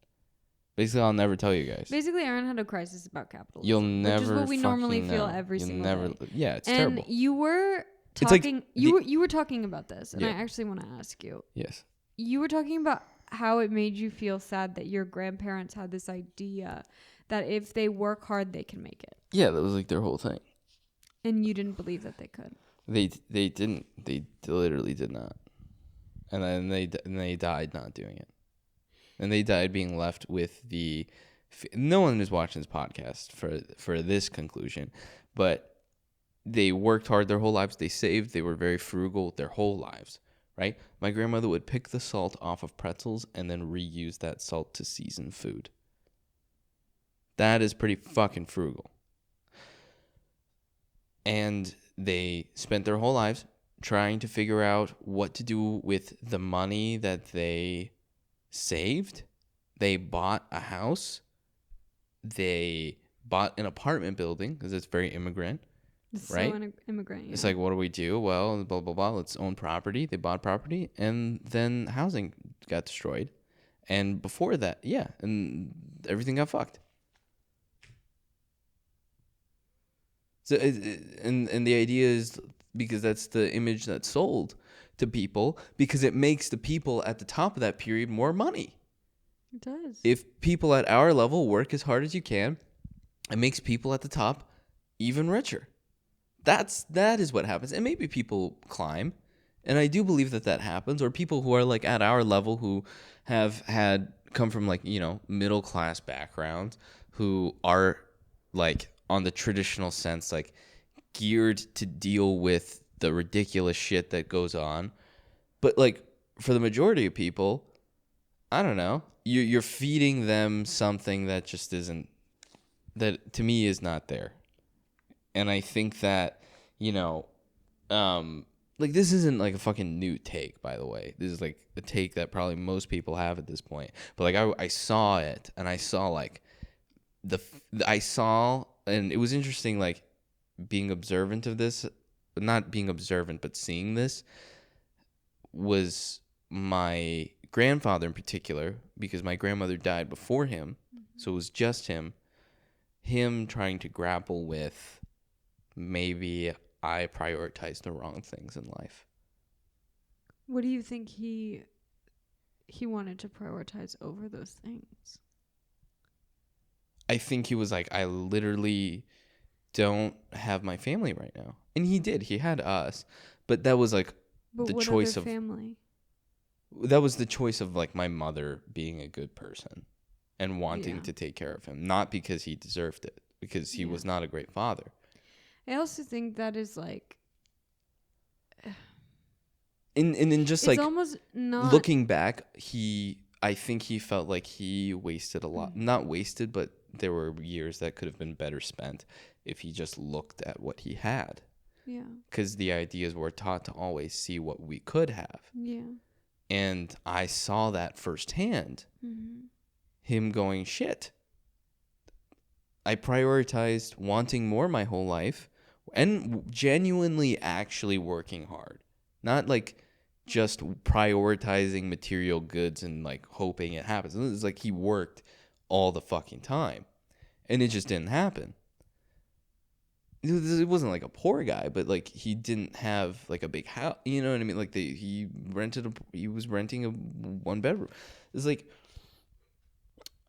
Basically, I'll never tell you guys. Basically, Aaron had a crisis about capitalism. You'll never. Which is what we normally know. feel every single day. Yeah, it's terrible. And you were talking. You were talking about this, and yeah. I actually want to ask you. Yes. You were talking about how it made you feel sad that your grandparents had this idea that if they work hard, they can make it. Yeah, that was like their whole thing. And you didn't believe that they could. They didn't. They literally did not. And then they died not doing it. And they died being left with the... No one is watching this podcast for this conclusion, but they worked hard their whole lives. They saved. They were very frugal their whole lives, right? My grandmother would pick the salt off of pretzels and then reuse that salt to season food. That is pretty fucking frugal. And they spent their whole lives trying to figure out what to do with the money that they saved. They bought a house. They bought an apartment building because it's very immigrant, it's right? So immigrant. Yeah. It's like, what do we do? Well, blah, blah, blah. Let's own property. They bought property, and then housing got destroyed. And before that, yeah, and everything got fucked. So, and the idea is because that's the image that's sold to people because it makes the people at the top of that period more money. It does. If people at our level work as hard as you can, it makes people at the top even richer. That is what happens. And maybe people climb, and I do believe that happens, or people who are like at our level who have come from like, middle class backgrounds who are like on the traditional sense, like geared to deal with the ridiculous shit that goes on. But like for the majority of people, I don't know, you're feeding them something that just isn't, that to me is not there. And I think that, like this isn't like a fucking new take, by the way. This is like a take that probably most people have at this point. But like I saw it, and I saw like and it was interesting, like being observant of this, not being observant, but seeing this was my grandfather in particular, because my grandmother died before him. So it was just him trying to grapple with maybe I prioritized the wrong things in life. What do you think he wanted to prioritize over those things? I think he was like, I literally don't have my family right now. And he did. He had us. But that was like the choice of family. That was the choice of like my mother being a good person and wanting to take care of him. Not because he deserved it, because he was not a great father. I also think that is like... And then just it's like almost not... looking back, I think he felt like he wasted a lot. Not wasted, but there were years that could have been better spent if he just looked at what he had. Yeah. Because the ideas we're taught to always see what we could have. Yeah. And I saw that firsthand. Him going, shit. I prioritized wanting more my whole life and genuinely actually working hard. Not like just prioritizing material goods and like hoping it happens. It's like he worked all the fucking time and it just didn't happen. It wasn't like a poor guy, but like he didn't have like a big house. You know what I mean? Like he was renting a 1-bedroom. It's like,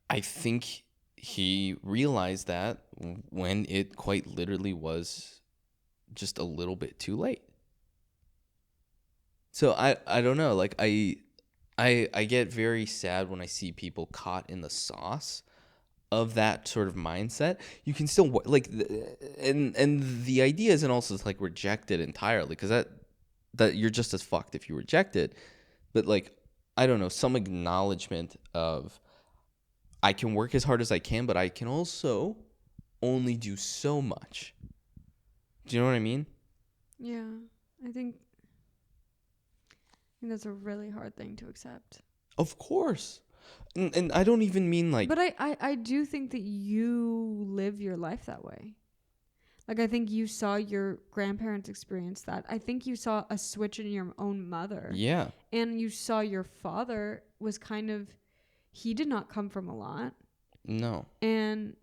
I think he realized that when it quite literally was just a little bit too late. So I don't know. Like I get very sad when I see people caught in the sauce of that sort of mindset. You can still like, and the idea isn't also like reject it entirely, because that you're just as fucked if you reject it. But like, I don't know, some acknowledgement of I can work as hard as I can, but I can also only do so much. Do you know what I mean? Yeah, I think that's a really hard thing to accept. Of course. And I don't even mean like... But I do think that you live your life that way. Like, I think you saw your grandparents experience that. I think you saw a switch in your own mother. Yeah. And you saw your father was kind of... He did not come from a lot. No. And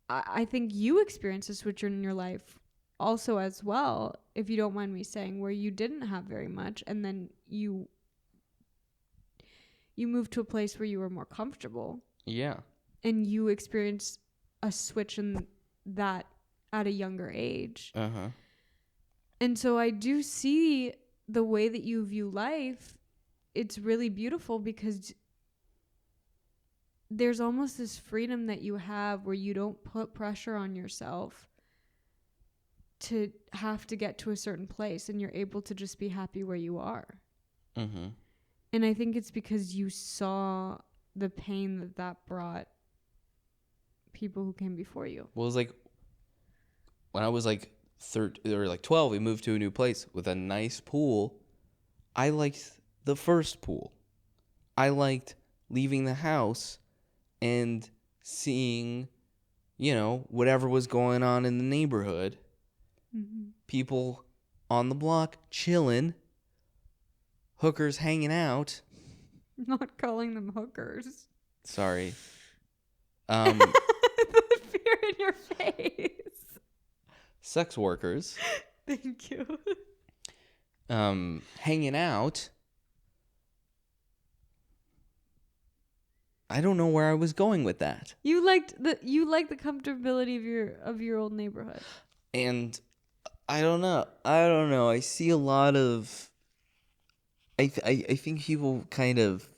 I think you experienced a switch in your life also as well, if you don't mind me saying, where you didn't have very much, and then you moved to a place where you were more comfortable. Yeah. And you experienced a switch in that at a younger age. Uh-huh. And so I do see the way that you view life. It's really beautiful because there's almost this freedom that you have where you don't put pressure on yourself to have to get to a certain place, and you're able to just be happy where you are. Mm-hmm. And I think it's because you saw the pain that brought people who came before you. Well, it was like when I was like 13 or like 12, we moved to a new place with a nice pool. I liked the first pool. I liked leaving the house and seeing, you know, whatever was going on in the neighborhood. Mm-hmm. People on the block chilling. Hookers hanging out. Not calling them hookers. Sorry. The fear in your face. Sex workers. Thank you. Hanging out. I don't know where I was going with that. You liked the comfortability of your old neighborhood. And I don't know. I see a lot of I think people kind of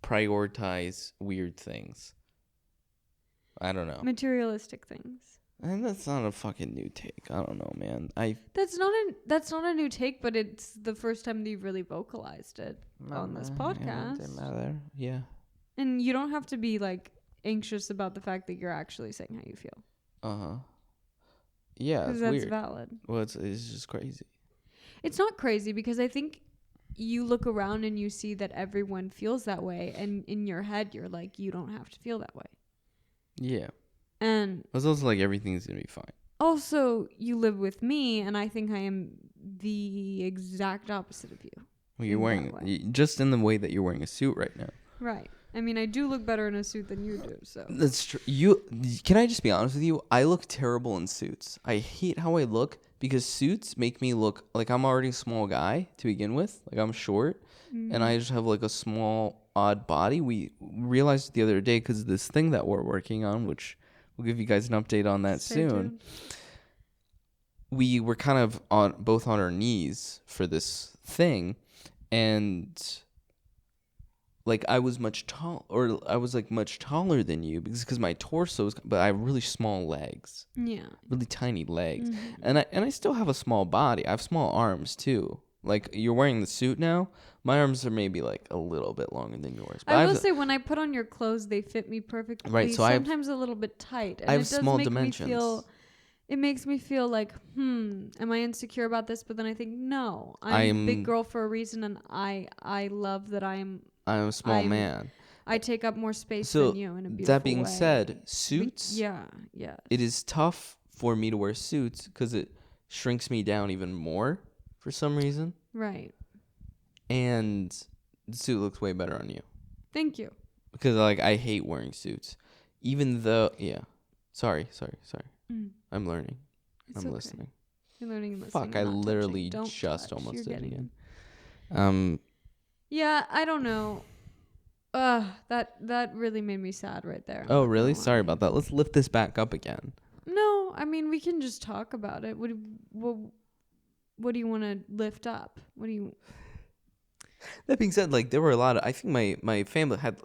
prioritize weird things. I don't know. Materialistic things. And that's not a fucking new take. I don't know, man. That's not a new take, but it's the first time that you've really vocalized it on this podcast. Yeah. And you don't have to be like anxious about the fact that you're actually saying how you feel. Uh-huh. Yeah, because that's weird. Valid. Well, it's just crazy. It's not crazy because I think you look around and you see that everyone feels that way, and in your head you're like, you don't have to feel that way. Yeah. And it's also like everything's gonna be fine. Also, you live with me, and I think I am the exact opposite of you. Well, you're wearing just in the way that you're wearing a suit right now. Right. I mean, I do look better in a suit than you do, so. That's true. Can I just be honest with you? I look terrible in suits. I hate how I look because suits make me look like I'm already a small guy to begin with. Like I'm short, and I just have like a small, odd body. We realized the other day because of this thing that we're working on, which we'll give you guys an update on that soon. Tuned. We were kind of both on our knees for this thing, and like I was much taller than you because my torso is, but I have really small legs. Yeah. Really tiny legs. And I still have a small body. I have small arms too. Like, you're wearing the suit now. My arms are maybe like a little bit longer than yours. But I will say, when I put on your clothes, they fit me perfectly. Right, so sometimes a little bit tight, and I have it does small make dimensions. me feel. It makes me feel like, am I insecure about this? But then I think, no, I'm a big girl for a reason, and I love that I'm a small man. I take up more space So than you in a beautiful way. that being said, suits. Yeah. It is tough for me to wear suits because it shrinks me down even more for some reason. Right. And the suit looks way better on you. Thank you. Because like I hate wearing suits, even though Sorry. I'm learning. It's I'm okay. listening. You're learning and listening. Fuck! I literally just almost did it again. Yeah, I don't know. That really made me sad right there. Oh, really? Sorry about that. Let's lift this back up again. No, I mean, we can just talk about it. What do you want to lift up? What do you... That being said, like, there were a lot of... I think my family had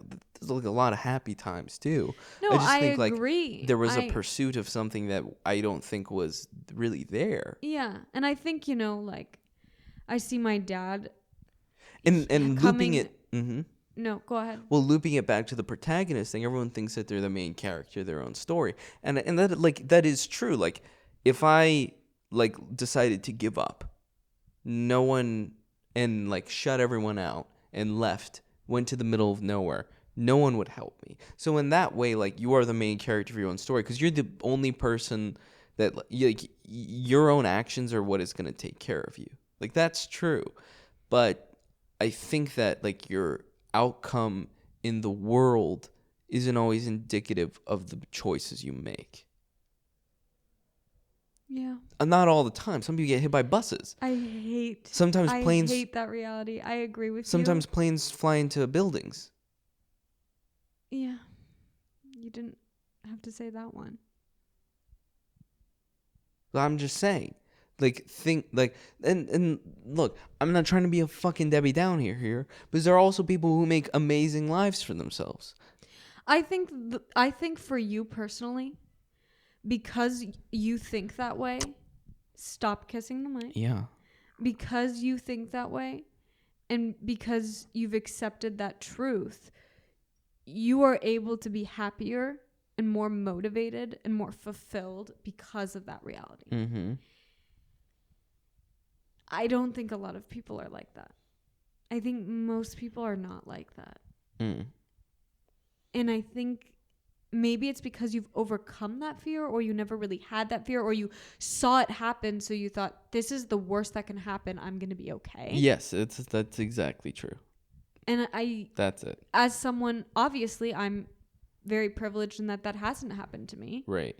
like a lot of happy times, too. No, I think, agree. Like, there was a pursuit of something that I don't think was really there. Yeah, and I think, like, I see my dad... And looping it... Mm-hmm. No, go ahead. Well, looping it back to the protagonist thing, everyone thinks that they're the main character of their own story. And that, like, that is true. Like, if I, like, decided to give up, no one... and like shut everyone out and went to the middle of nowhere, no one would help me. So in that way, like, you are the main character of your own story because you're the only person that, like, your own actions are what is going to take care of you. Like, that's true. But I think that, like, your outcome in the world isn't always indicative of the choices you make. Yeah. Not all the time. Some people get hit by buses. I hate that reality. I agree with you. Sometimes planes fly into buildings. Yeah. You didn't have to say that one. I'm just saying. Like, think, like, and look, I'm not trying to be a fucking Debbie Down here, but there are also people who make amazing lives for themselves. I think for you personally, because you think that way, stop kissing the mic. Yeah. Because you think that way, and because you've accepted that truth, you are able to be happier and more motivated and more fulfilled because of that reality. Mm-hmm. I don't think a lot of people are like that. I think most people are not like that. Mm. And I think maybe it's because you've overcome that fear, or you never really had that fear, or you saw it happen, so you thought, this is the worst that can happen, I'm going to be okay. Yes, that's exactly true. And that's it. As someone, obviously, I'm very privileged in that hasn't happened to me. Right.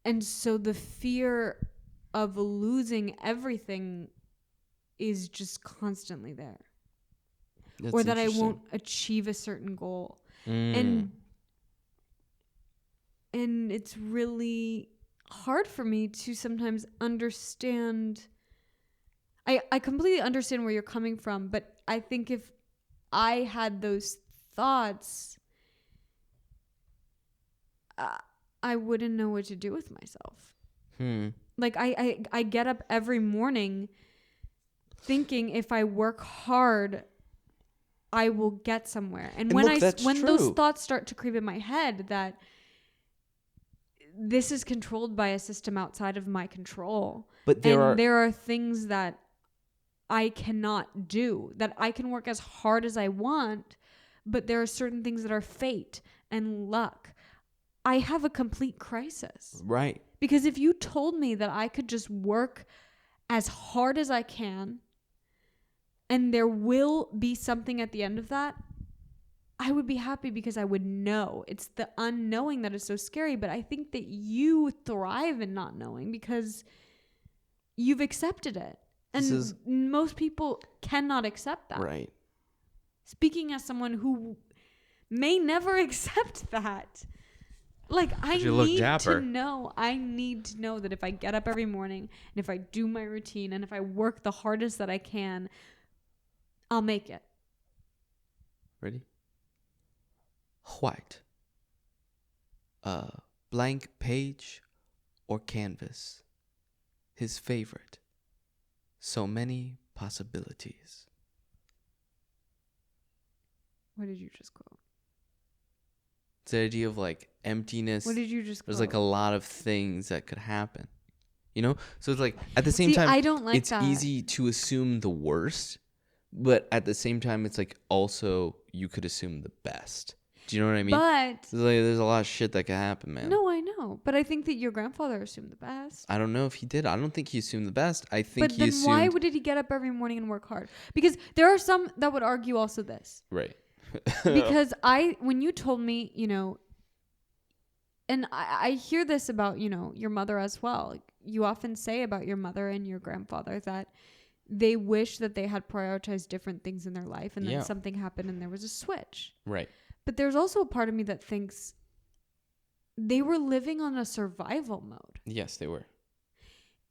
And so the fear of losing everything is just constantly there. That's or that I won't achieve a certain goal. And it's really hard for me to sometimes understand. I completely understand where you're coming from, but I think if I had those thoughts, I wouldn't know what to do with myself. Like, I get up every morning thinking if I work hard, I will get somewhere. And when those thoughts start to creep in my head that this is controlled by a system outside of my control, but there are things that I cannot do, that I can work as hard as I want, but there are certain things that are fate and luck. I have a complete crisis. Right. Because if you told me that I could just work as hard as I can and there will be something at the end of that, I would be happy because I would know. It's the unknowing that is so scary, but I think that you thrive in not knowing because you've accepted it. And most people cannot accept that. Right. Speaking as someone who may never accept that. Like, I need to know that if I get up every morning and if I do my routine and if I work the hardest that I can, I'll make it. Ready? White. Blank page or canvas. His favorite. so many possibilities. What did you just quote? It's the idea of like emptiness. What did you just quote? There's like a lot of things that could happen. You know? So it's like at the same time, I don't like it's that. easy to assume the worst, but at the same time, it's like also you could assume the best. Do you know what I mean? But there's a lot of shit that could happen, man. no, I know. But I think that your grandfather assumed the best. I don't know if he did. I don't think he assumed the best. I think but he then assumed. Why did he get up every morning and work hard? Because there are some that would argue also this. Right. Because when you told me, you know, and I hear this about, you know, your mother as well. You often say about your mother and your grandfather that they wish that they had prioritized different things in their life, and then something happened and there was a switch. Right. But there's also a part of me that thinks they were living on a survival mode. Yes, they were.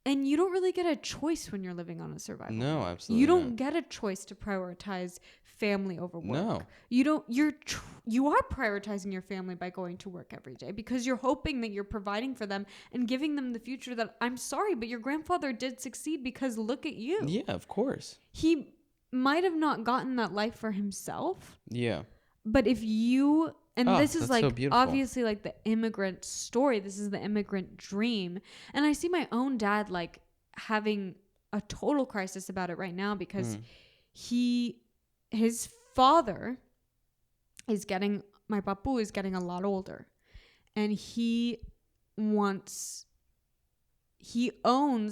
And you don't really get a choice when you're living on a survival mode. No, absolutely You don't not. get a choice to prioritize family over work. No. You are prioritizing your family by going to work every day because you're hoping that you're providing for them and giving them the future that, I'm sorry, but your grandfather did succeed because look at you. Yeah, of course. He might have not gotten that life for himself. Yeah. But if you, and this is like so obviously like the immigrant story. This is the immigrant dream. And I see my own dad like having a total crisis about it right now because his father is getting, my papu is getting a lot older. And he owns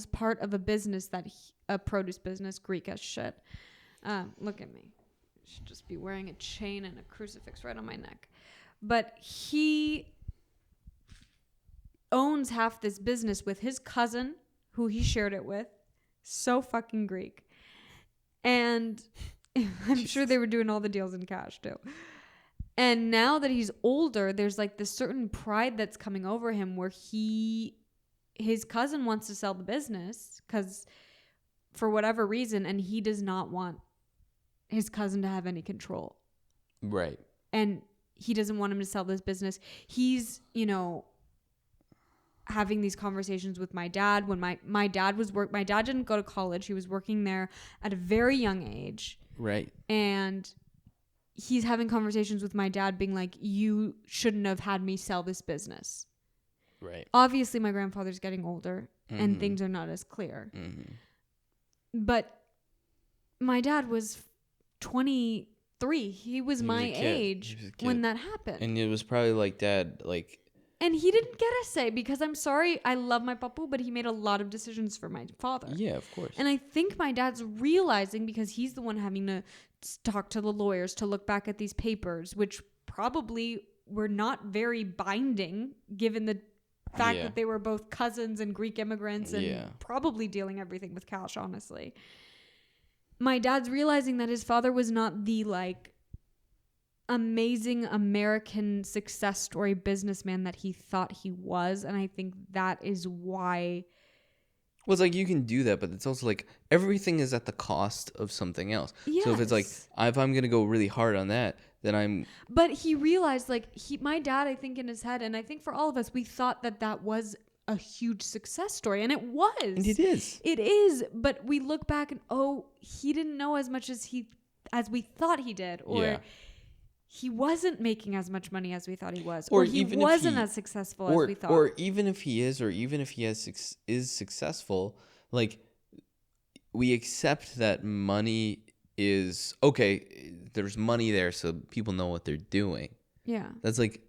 part of a business a produce business, Greek as shit. Look at me. Should just be wearing a chain and a crucifix right on my neck. But he owns half this business with his cousin, who he shared it with. So fucking Greek. And I'm sure they were doing all the deals in cash too. And now that he's older, there's like this certain pride that's coming over him where his cousin wants to sell the business because for whatever reason, and he does not want his cousin to have any control. Right. And he doesn't want him to sell this business. He's, you know, having these conversations with my dad when my dad didn't go to college. He was working there at a very young age. Right. And he's having conversations with my dad being like, you shouldn't have had me sell this business. Right. Obviously, my grandfather's getting older and things are not as clear. Mm-hmm. But my dad was 23. He was my age when that happened. And it was probably like dad, like... And he didn't get a say because I'm sorry, I love my papu, but he made a lot of decisions for my father. Yeah, of course. And I think my dad's realizing because he's the one having to talk to the lawyers to look back at these papers, which probably were not very binding given the fact that they were both cousins and Greek immigrants and probably dealing everything with cash, honestly. My dad's realizing that his father was not the like amazing American success story businessman that he thought he was. And I think that is why. Well, it's like you can do that, but it's also like everything is at the cost of something else. Yes. So if it's like, if I'm going to go really hard on that, then I'm. But he realized like my dad, I think in his head, and I think for all of us, we thought that was a huge success story, and it was. And it is. It is, but we look back and he didn't know as much as we thought he did, or he wasn't making as much money as we thought he was, or he wasn't as successful as we thought. Or even if he is, or even if he is successful, like we accept that money is okay. There's money there, so people know what they're doing. Yeah, that's like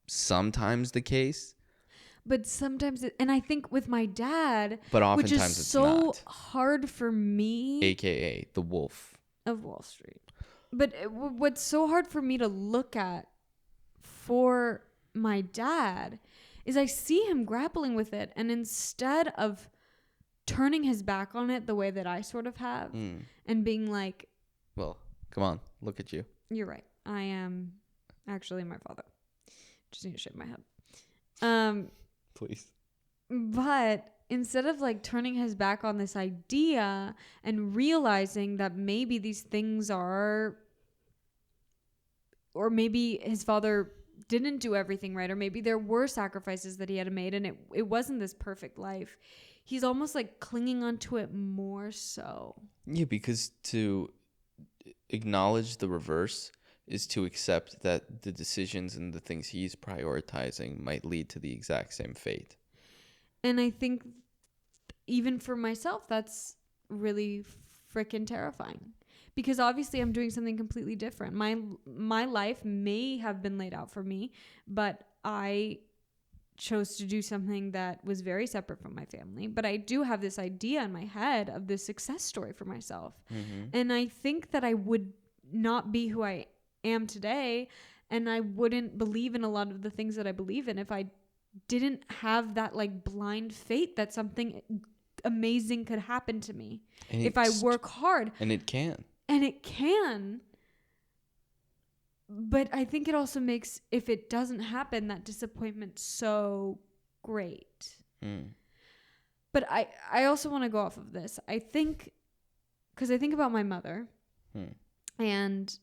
sometimes the case. But sometimes, and I think with my dad, but oftentimes which is it's so not. hard for me, AKA the Wolf of Wall Street. But what's so hard for me to look at for my dad is I see him grappling with it, and instead of turning his back on it the way that I sort of have, and being like, "Well, come on, look at you. You're right. I am actually my father. Just need to shake my head." Please. But instead of like turning his back on this idea and realizing that maybe these things are, or maybe his father didn't do everything right, or maybe there were sacrifices that he had made and it wasn't this perfect life, he's almost like clinging onto it more so. Yeah, because to acknowledge the reverse is to accept that the decisions and the things he's prioritizing might lead to the exact same fate. And I think even for myself, that's really freaking terrifying. Because obviously I'm doing something completely different. My life may have been laid out for me, but I chose to do something that was very separate from my family. But I do have this idea in my head of this success story for myself. Mm-hmm. And I think that I would not be who I am today, and I wouldn't believe in a lot of the things that I believe in if I didn't have that like blind faith that something amazing could happen to me if I work hard. And it can. And it can. But I think it also makes, if it doesn't happen, that disappointment so great. But I also want to go off of this. I think, because I think about my mother, and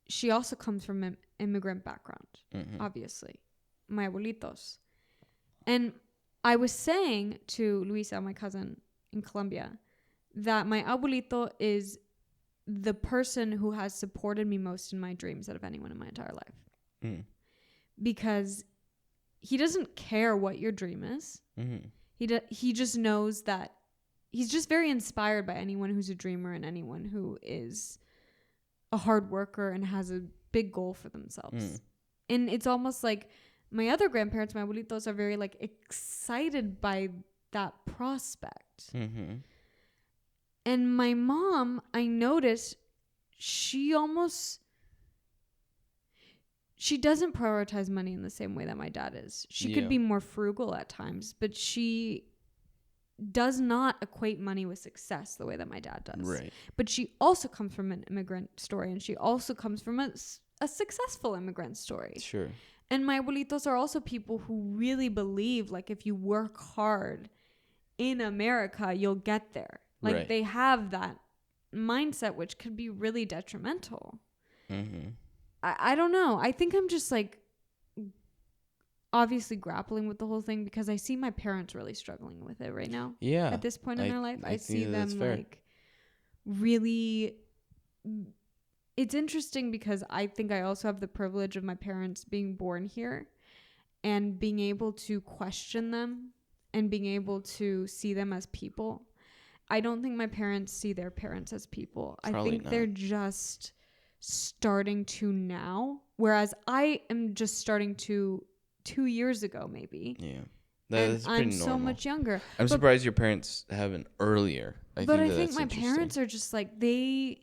she also comes from an immigrant background, obviously. My abuelitos. And I was saying to Luisa, my cousin in Colombia, that my abuelito is the person who has supported me most in my dreams out of anyone in my entire life. Because he doesn't care what your dream is. He just knows that he's just very inspired by anyone who's a dreamer and anyone who is a hard worker and has a big goal for themselves. And it's almost like my other grandparents, my abuelitos, are very like excited by that prospect. And my mom, I noticed she doesn't prioritize money in the same way that my dad is. She could be more frugal at times, but she does not equate money with success the way that my dad does. Right. But she also comes from an immigrant story, and she also comes from a successful immigrant story. Sure. And my abuelitos are also people who really believe, like, if you work hard in America, you'll get there. Like, they have that mindset, which could be really detrimental. I don't know. I think I'm just, like, obviously grappling with the whole thing because I see my parents really struggling with it right now. Yeah. At this point in their life, I see them, like, really... It's interesting because I think I also have the privilege of my parents being born here and being able to question them and being able to see them as people. I don't think my parents see their parents as people. Probably I think not. They're just starting to now, whereas I am just starting to 2 years ago, maybe. Yeah. That's pretty normal. I'm so much younger. I'm surprised your parents haven't earlier. I think my parents are just like, they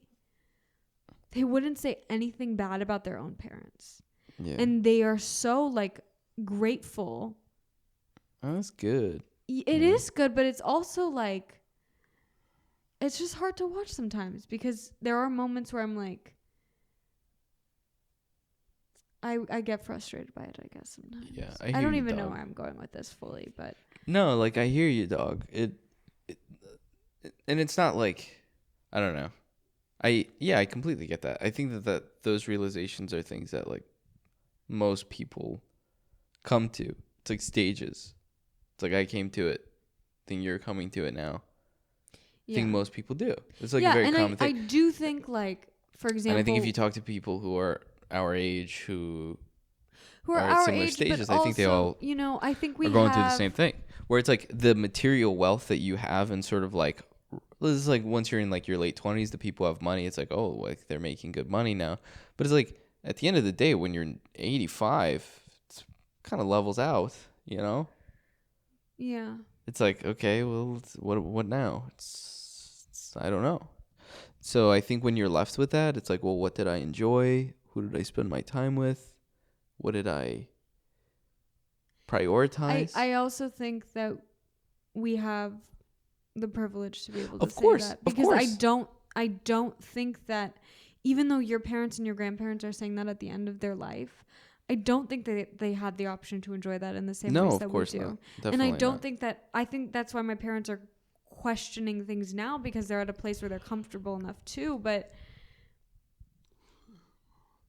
wouldn't say anything bad about their own parents. Yeah. And they are so, like, grateful. Oh, that's good. It is good, but it's also, like, it's just hard to watch sometimes because there are moments where I'm like, I get frustrated by it, I guess, sometimes. Yeah, I don't even know where I'm going with this fully, but... No, like, I hear you, dog. It and it's not like... I don't know. I completely get that. I think that those realizations are things that, like, most people come to. It's like stages. It's like I came to it. I think you're coming to it now. I think most people do. It's like a very common thing. I do think, like, for example... And I think if you talk to people who are our age, who are at similar stages, I think they all I think we are going through the same thing. Where it's like the material wealth that you have and sort of like... This is like once you're in like your late 20s, the people have money. It's like, oh, like they're making good money now. But it's like at the end of the day, when you're 85, it kind of levels out, you know? Yeah. It's like, okay, well, what now? It's I don't know. So I think when you're left with that, it's like, well, what did I enjoy? Who did I spend my time with? What did I prioritize? I also think that we have the privilege to be able to say that. Because I don't think that even though your parents and your grandparents are saying that at the end of their life, I don't think that they had the option to enjoy that in the same ways that we do. And I don't think that... I think that's why my parents are questioning things now because they're at a place where they're comfortable enough too, but...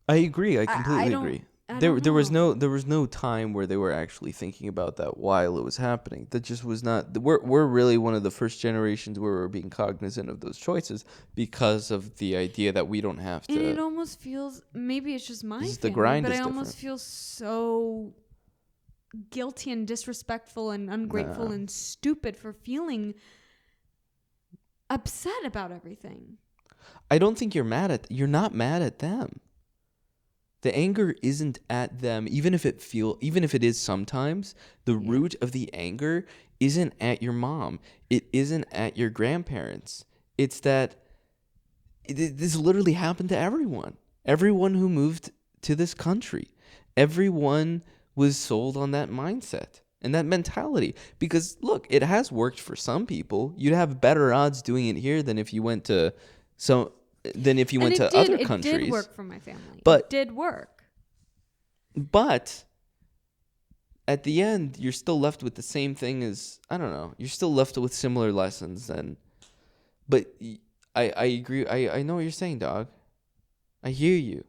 I agree. I completely agree. there was no time where they were actually thinking about that while it was happening. That just was not. We're really one of the first generations where we're being cognizant of those choices because of the idea that we don't have to. And it almost feels, maybe it's just my family, the grind but is I almost different. feel so guilty and disrespectful and ungrateful and stupid for feeling upset about everything. I don't think you're not mad at them. The anger isn't at them, even if it is sometimes, the root of the anger isn't at your mom. It isn't at your grandparents. It's that this literally happened to everyone. Everyone who moved to this country. Everyone was sold on that mindset and that mentality. Because, look, it has worked for some people. You'd have better odds doing it here than if you went to other countries. It did work for my family. But it did work. But at the end, you're still left with the same thing as, I don't know, you're still left with similar lessons. But I agree. I know what you're saying, dog. I hear you.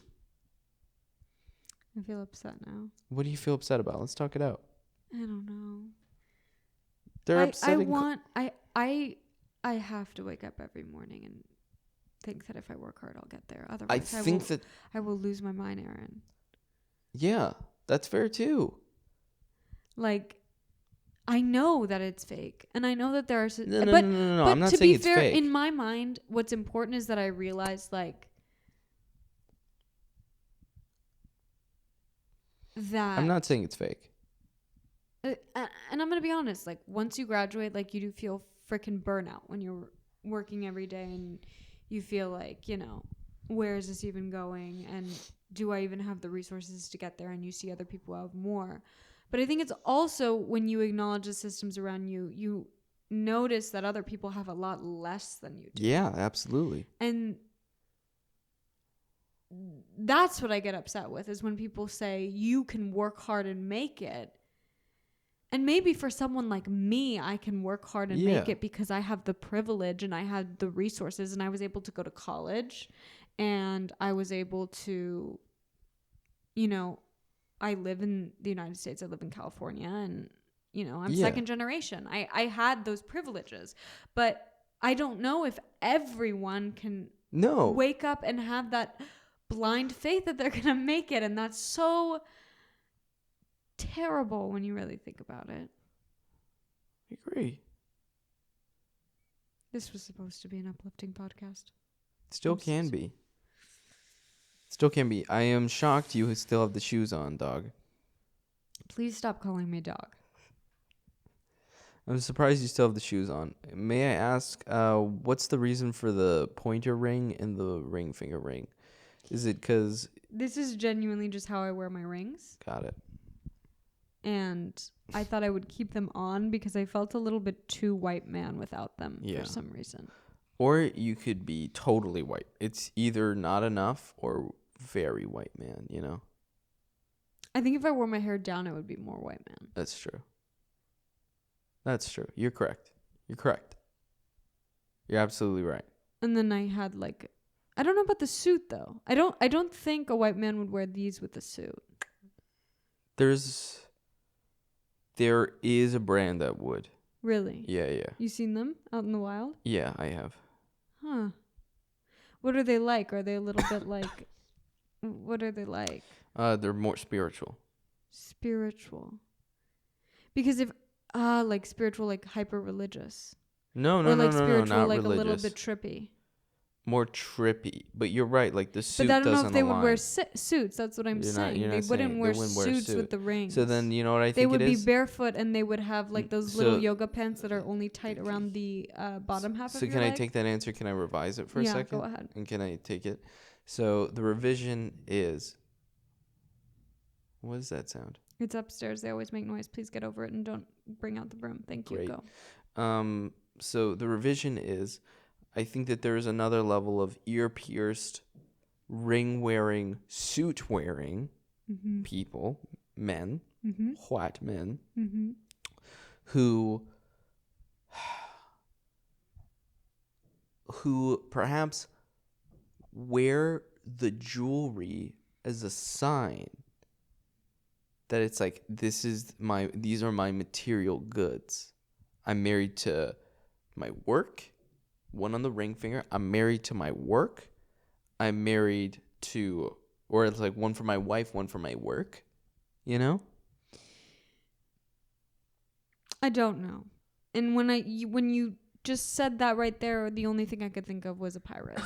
I feel upset now. What do you feel upset about? Let's talk it out. I don't know. They're upsetting. I have to wake up every morning and think that if I work hard, I'll get there. Otherwise, I will lose my mind, Aaron. Yeah, that's fair too. Like, I know that it's fake, and I know that there are. No. But I'm not to saying be it's fair, fake. in my mind, what's important is that I realize like that. I'm not saying it's fake. And I'm gonna be honest. Like, once you graduate, like, you do feel freaking burnout when you're working every day, and you feel like, you know, where is this even going, and do I even have the resources to get there? And you see other people have more. But I think it's also when you acknowledge the systems around you, you notice that other people have a lot less than you do. Yeah, absolutely. And that's what I get upset with, is when people say you can work hard and make it. And maybe for someone like me, I can work hard and make it because I have the privilege and I had the resources and I was able to go to college and I was able to, you know, I live in the United States. I live in California and, you know, I'm second generation. I had those privileges, but I don't know if everyone can wake up and have that blind faith that they're going to make it. And that's so terrible when you really think about it. I agree. This was supposed to be an uplifting podcast. Still can be. Still can be. I am shocked you still have the shoes on, dog. Please stop calling me dog. I'm surprised you still have the shoes on. May I ask, what's the reason for the pointer ring and the ring finger ring? Is it because... This is genuinely just how I wear my rings. Got it. And I thought I would keep them on because I felt a little bit too white man without them for some reason. Or you could be totally white. It's either not enough or very white man, you know? I think if I wore my hair down, it would be more white man. That's true. That's true. You're correct. You're absolutely right. And then I had like... I don't know about the suit, though. I don't think a white man would wear these with a suit. There is a brand that would. Really? Yeah. You seen them out in the wild? Yeah, I have. Huh. What are they like? Are they a little bit like... What are they like? They're more spiritual. Spiritual. Because if... like spiritual, like hyper-religious. No, not like like religious. A little bit trippy. More trippy. But you're right, like the suit doesn't doesn't align. But I don't know if they would wear suits. That's what I'm saying. They wouldn't wear suits with the rings. So then, you know what I think they would it be is? barefoot and they would have like those little yoga pants that are only tight around the bottom half of your leg. So can I take that answer? Can I revise it for a second? Yeah, go ahead. And can I take it? So the revision is... What does that sound? It's upstairs. They always make noise. Please get over it and don't bring out the broom. Thank you. Great. Go. So the revision is... I think that there is another level of ear-pierced, ring-wearing, suit-wearing people, men, white men, who perhaps wear the jewelry as a sign that it's like, these are my material goods. I'm married to my work, one on the ring finger. I'm married to my work. I'm married to, or it's like one for my wife, one for my work, you know? I don't know. And when you just said that right there, the only thing I could think of was a pirate.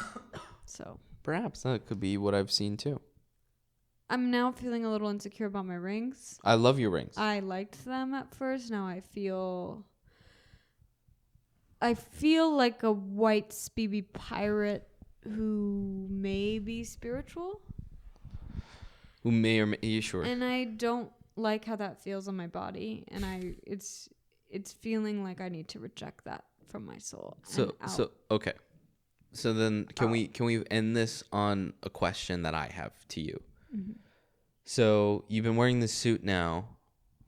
So perhaps that could be what I've seen too. I'm now feeling a little insecure about my rings. I love your rings. I liked them at first. Now I feel like a white speedy pirate who may be spiritual. Who may or may, sure. And I don't like how that feels on my body, and it's feeling like I need to reject that from my soul. So okay. So then can we end this on a question that I have to you? Mm-hmm. So you've been wearing this suit now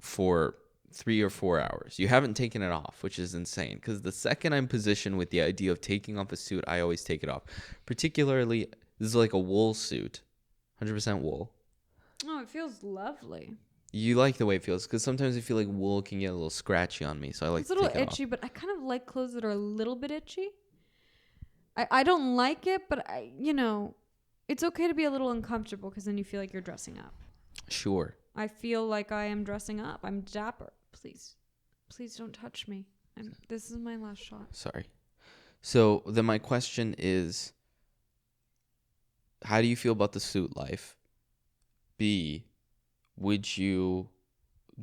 for 3 or 4 hours. You haven't taken it off, which is insane, because the second I'm positioned with the idea of taking off a suit, I always take it off. Particularly, this is like a wool suit, 100% wool. Oh, it feels lovely. You like the way it feels, because sometimes I feel like wool can get a little scratchy on me, so I like to take it off. It's a little itchy, but I kind of like clothes that are a little bit itchy. I don't like it, but it's okay to be a little uncomfortable, because then you feel like you're dressing up. Sure. I feel like I am dressing up. I'm dapper. Please don't touch me. This is my last shot. Sorry. So then my question is, how do you feel about the suit life? B, would you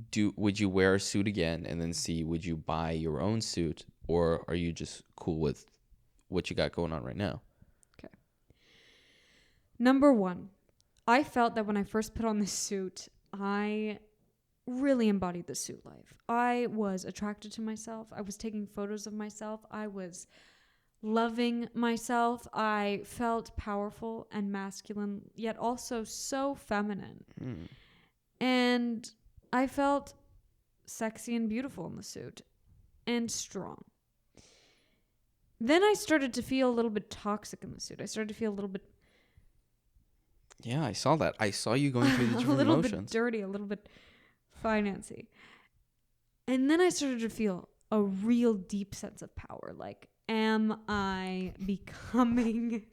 wear a suit again? And then C, would you buy your own suit, or are you just cool with what you got going on right now? Okay. Number 1, I felt that when I first put on this suit, I really embodied the suit life. I was attracted to myself. I was taking photos of myself. I was loving myself. I felt powerful and masculine, yet also so feminine. And I felt sexy and beautiful in the suit, and strong. Then I started to feel a little bit toxic in the suit. I started to feel a little bit... Yeah, I saw that. I saw you going through the different a little emotions. Bit dirty, a little bit financy. And then I started to feel a real deep sense of power. Like, am I becoming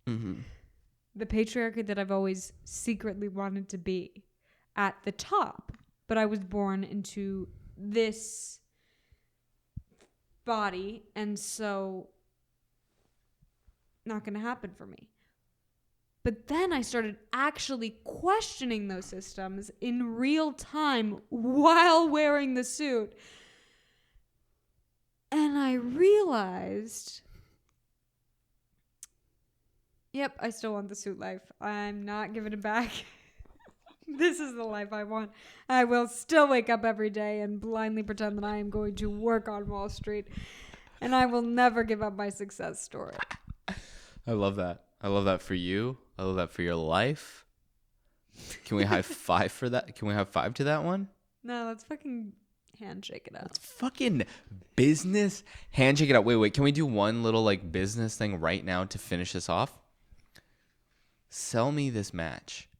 the patriarchy that I've always secretly wanted to be at the top? But I was born into this body, and so not going to happen for me. But then I started actually questioning those systems in real time while wearing the suit. And I realized, yep, I still want the suit life. I'm not giving it back. This is the life I want. I will still wake up every day and blindly pretend that I am going to work on Wall Street. And I will never give up my success story. I love that. I love that for you. I love that for your life. Can we high five for that? Can we high five to that one? No, let's fucking handshake it out. Let's fucking business handshake it out. Wait. Can we do one little like business thing right now to finish this off? Sell me this match.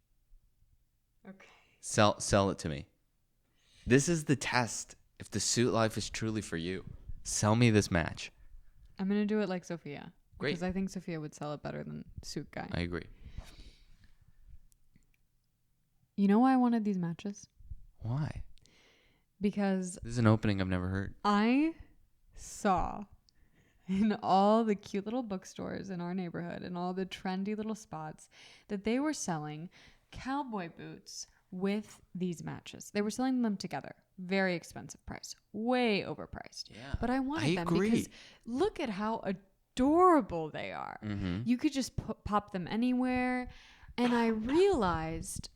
Okay. Sell it to me. This is the test. If the suit life is truly for you, sell me this match. I'm going to do it like Sofia. Great. Because I think Sofia would sell it better than Suit Guy. I agree. You know why I wanted these matches? Why? Because this is an opening I've never heard. I saw in all the cute little bookstores in our neighborhood and all the trendy little spots that they were selling cowboy boots with these matches. They were selling them together. Very expensive price. Way overpriced. Yeah. But I wanted them because look at how adorable they are. Mm-hmm. You could just pop them anywhere. And I realized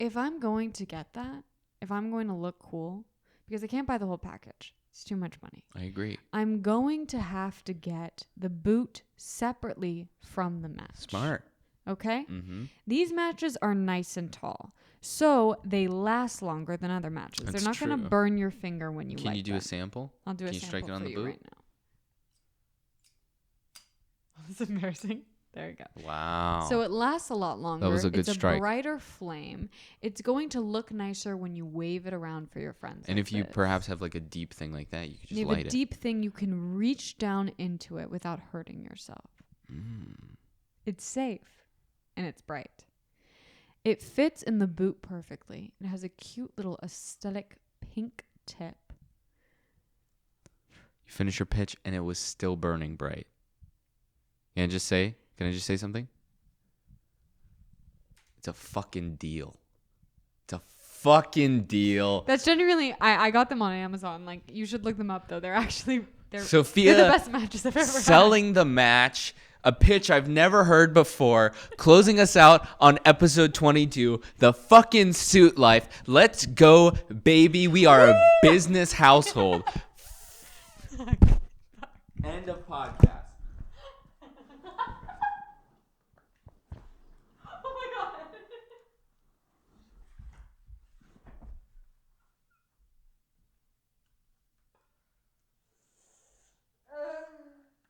if I'm going to get that, if I'm going to look cool, because I can't buy the whole package. It's too much money. I agree. I'm going to have to get the boot separately from the match. Smart. Okay? Mm-hmm. These matches are nice and tall, so they last longer than other matches. That's They're not going to burn your finger when you Can you do them. a sample? I'll do Can a you sample strike it on for the you boot? right now. That's embarrassing. There you go. Wow. So it lasts a lot longer. That was a good strike. It's a brighter flame. It's going to look nicer when you wave it around for your friends. And like if you this. perhaps have like a deep thing like that, you could just You light have a it. deep thing, you can reach down into it without hurting yourself. It's safe and it's bright. It fits in the boot perfectly. It has a cute little aesthetic pink tip. You finish your pitch and it was still burning bright. Can I just say something? It's a fucking deal. It's a fucking deal. That's genuinely, I got them on Amazon. Like, you should look them up though. They're Sofia, they're the best matches I've ever selling the match, a pitch I've never heard before, closing us out on episode 22, the fucking suit life. Let's go, baby. We are a business household. End of podcast.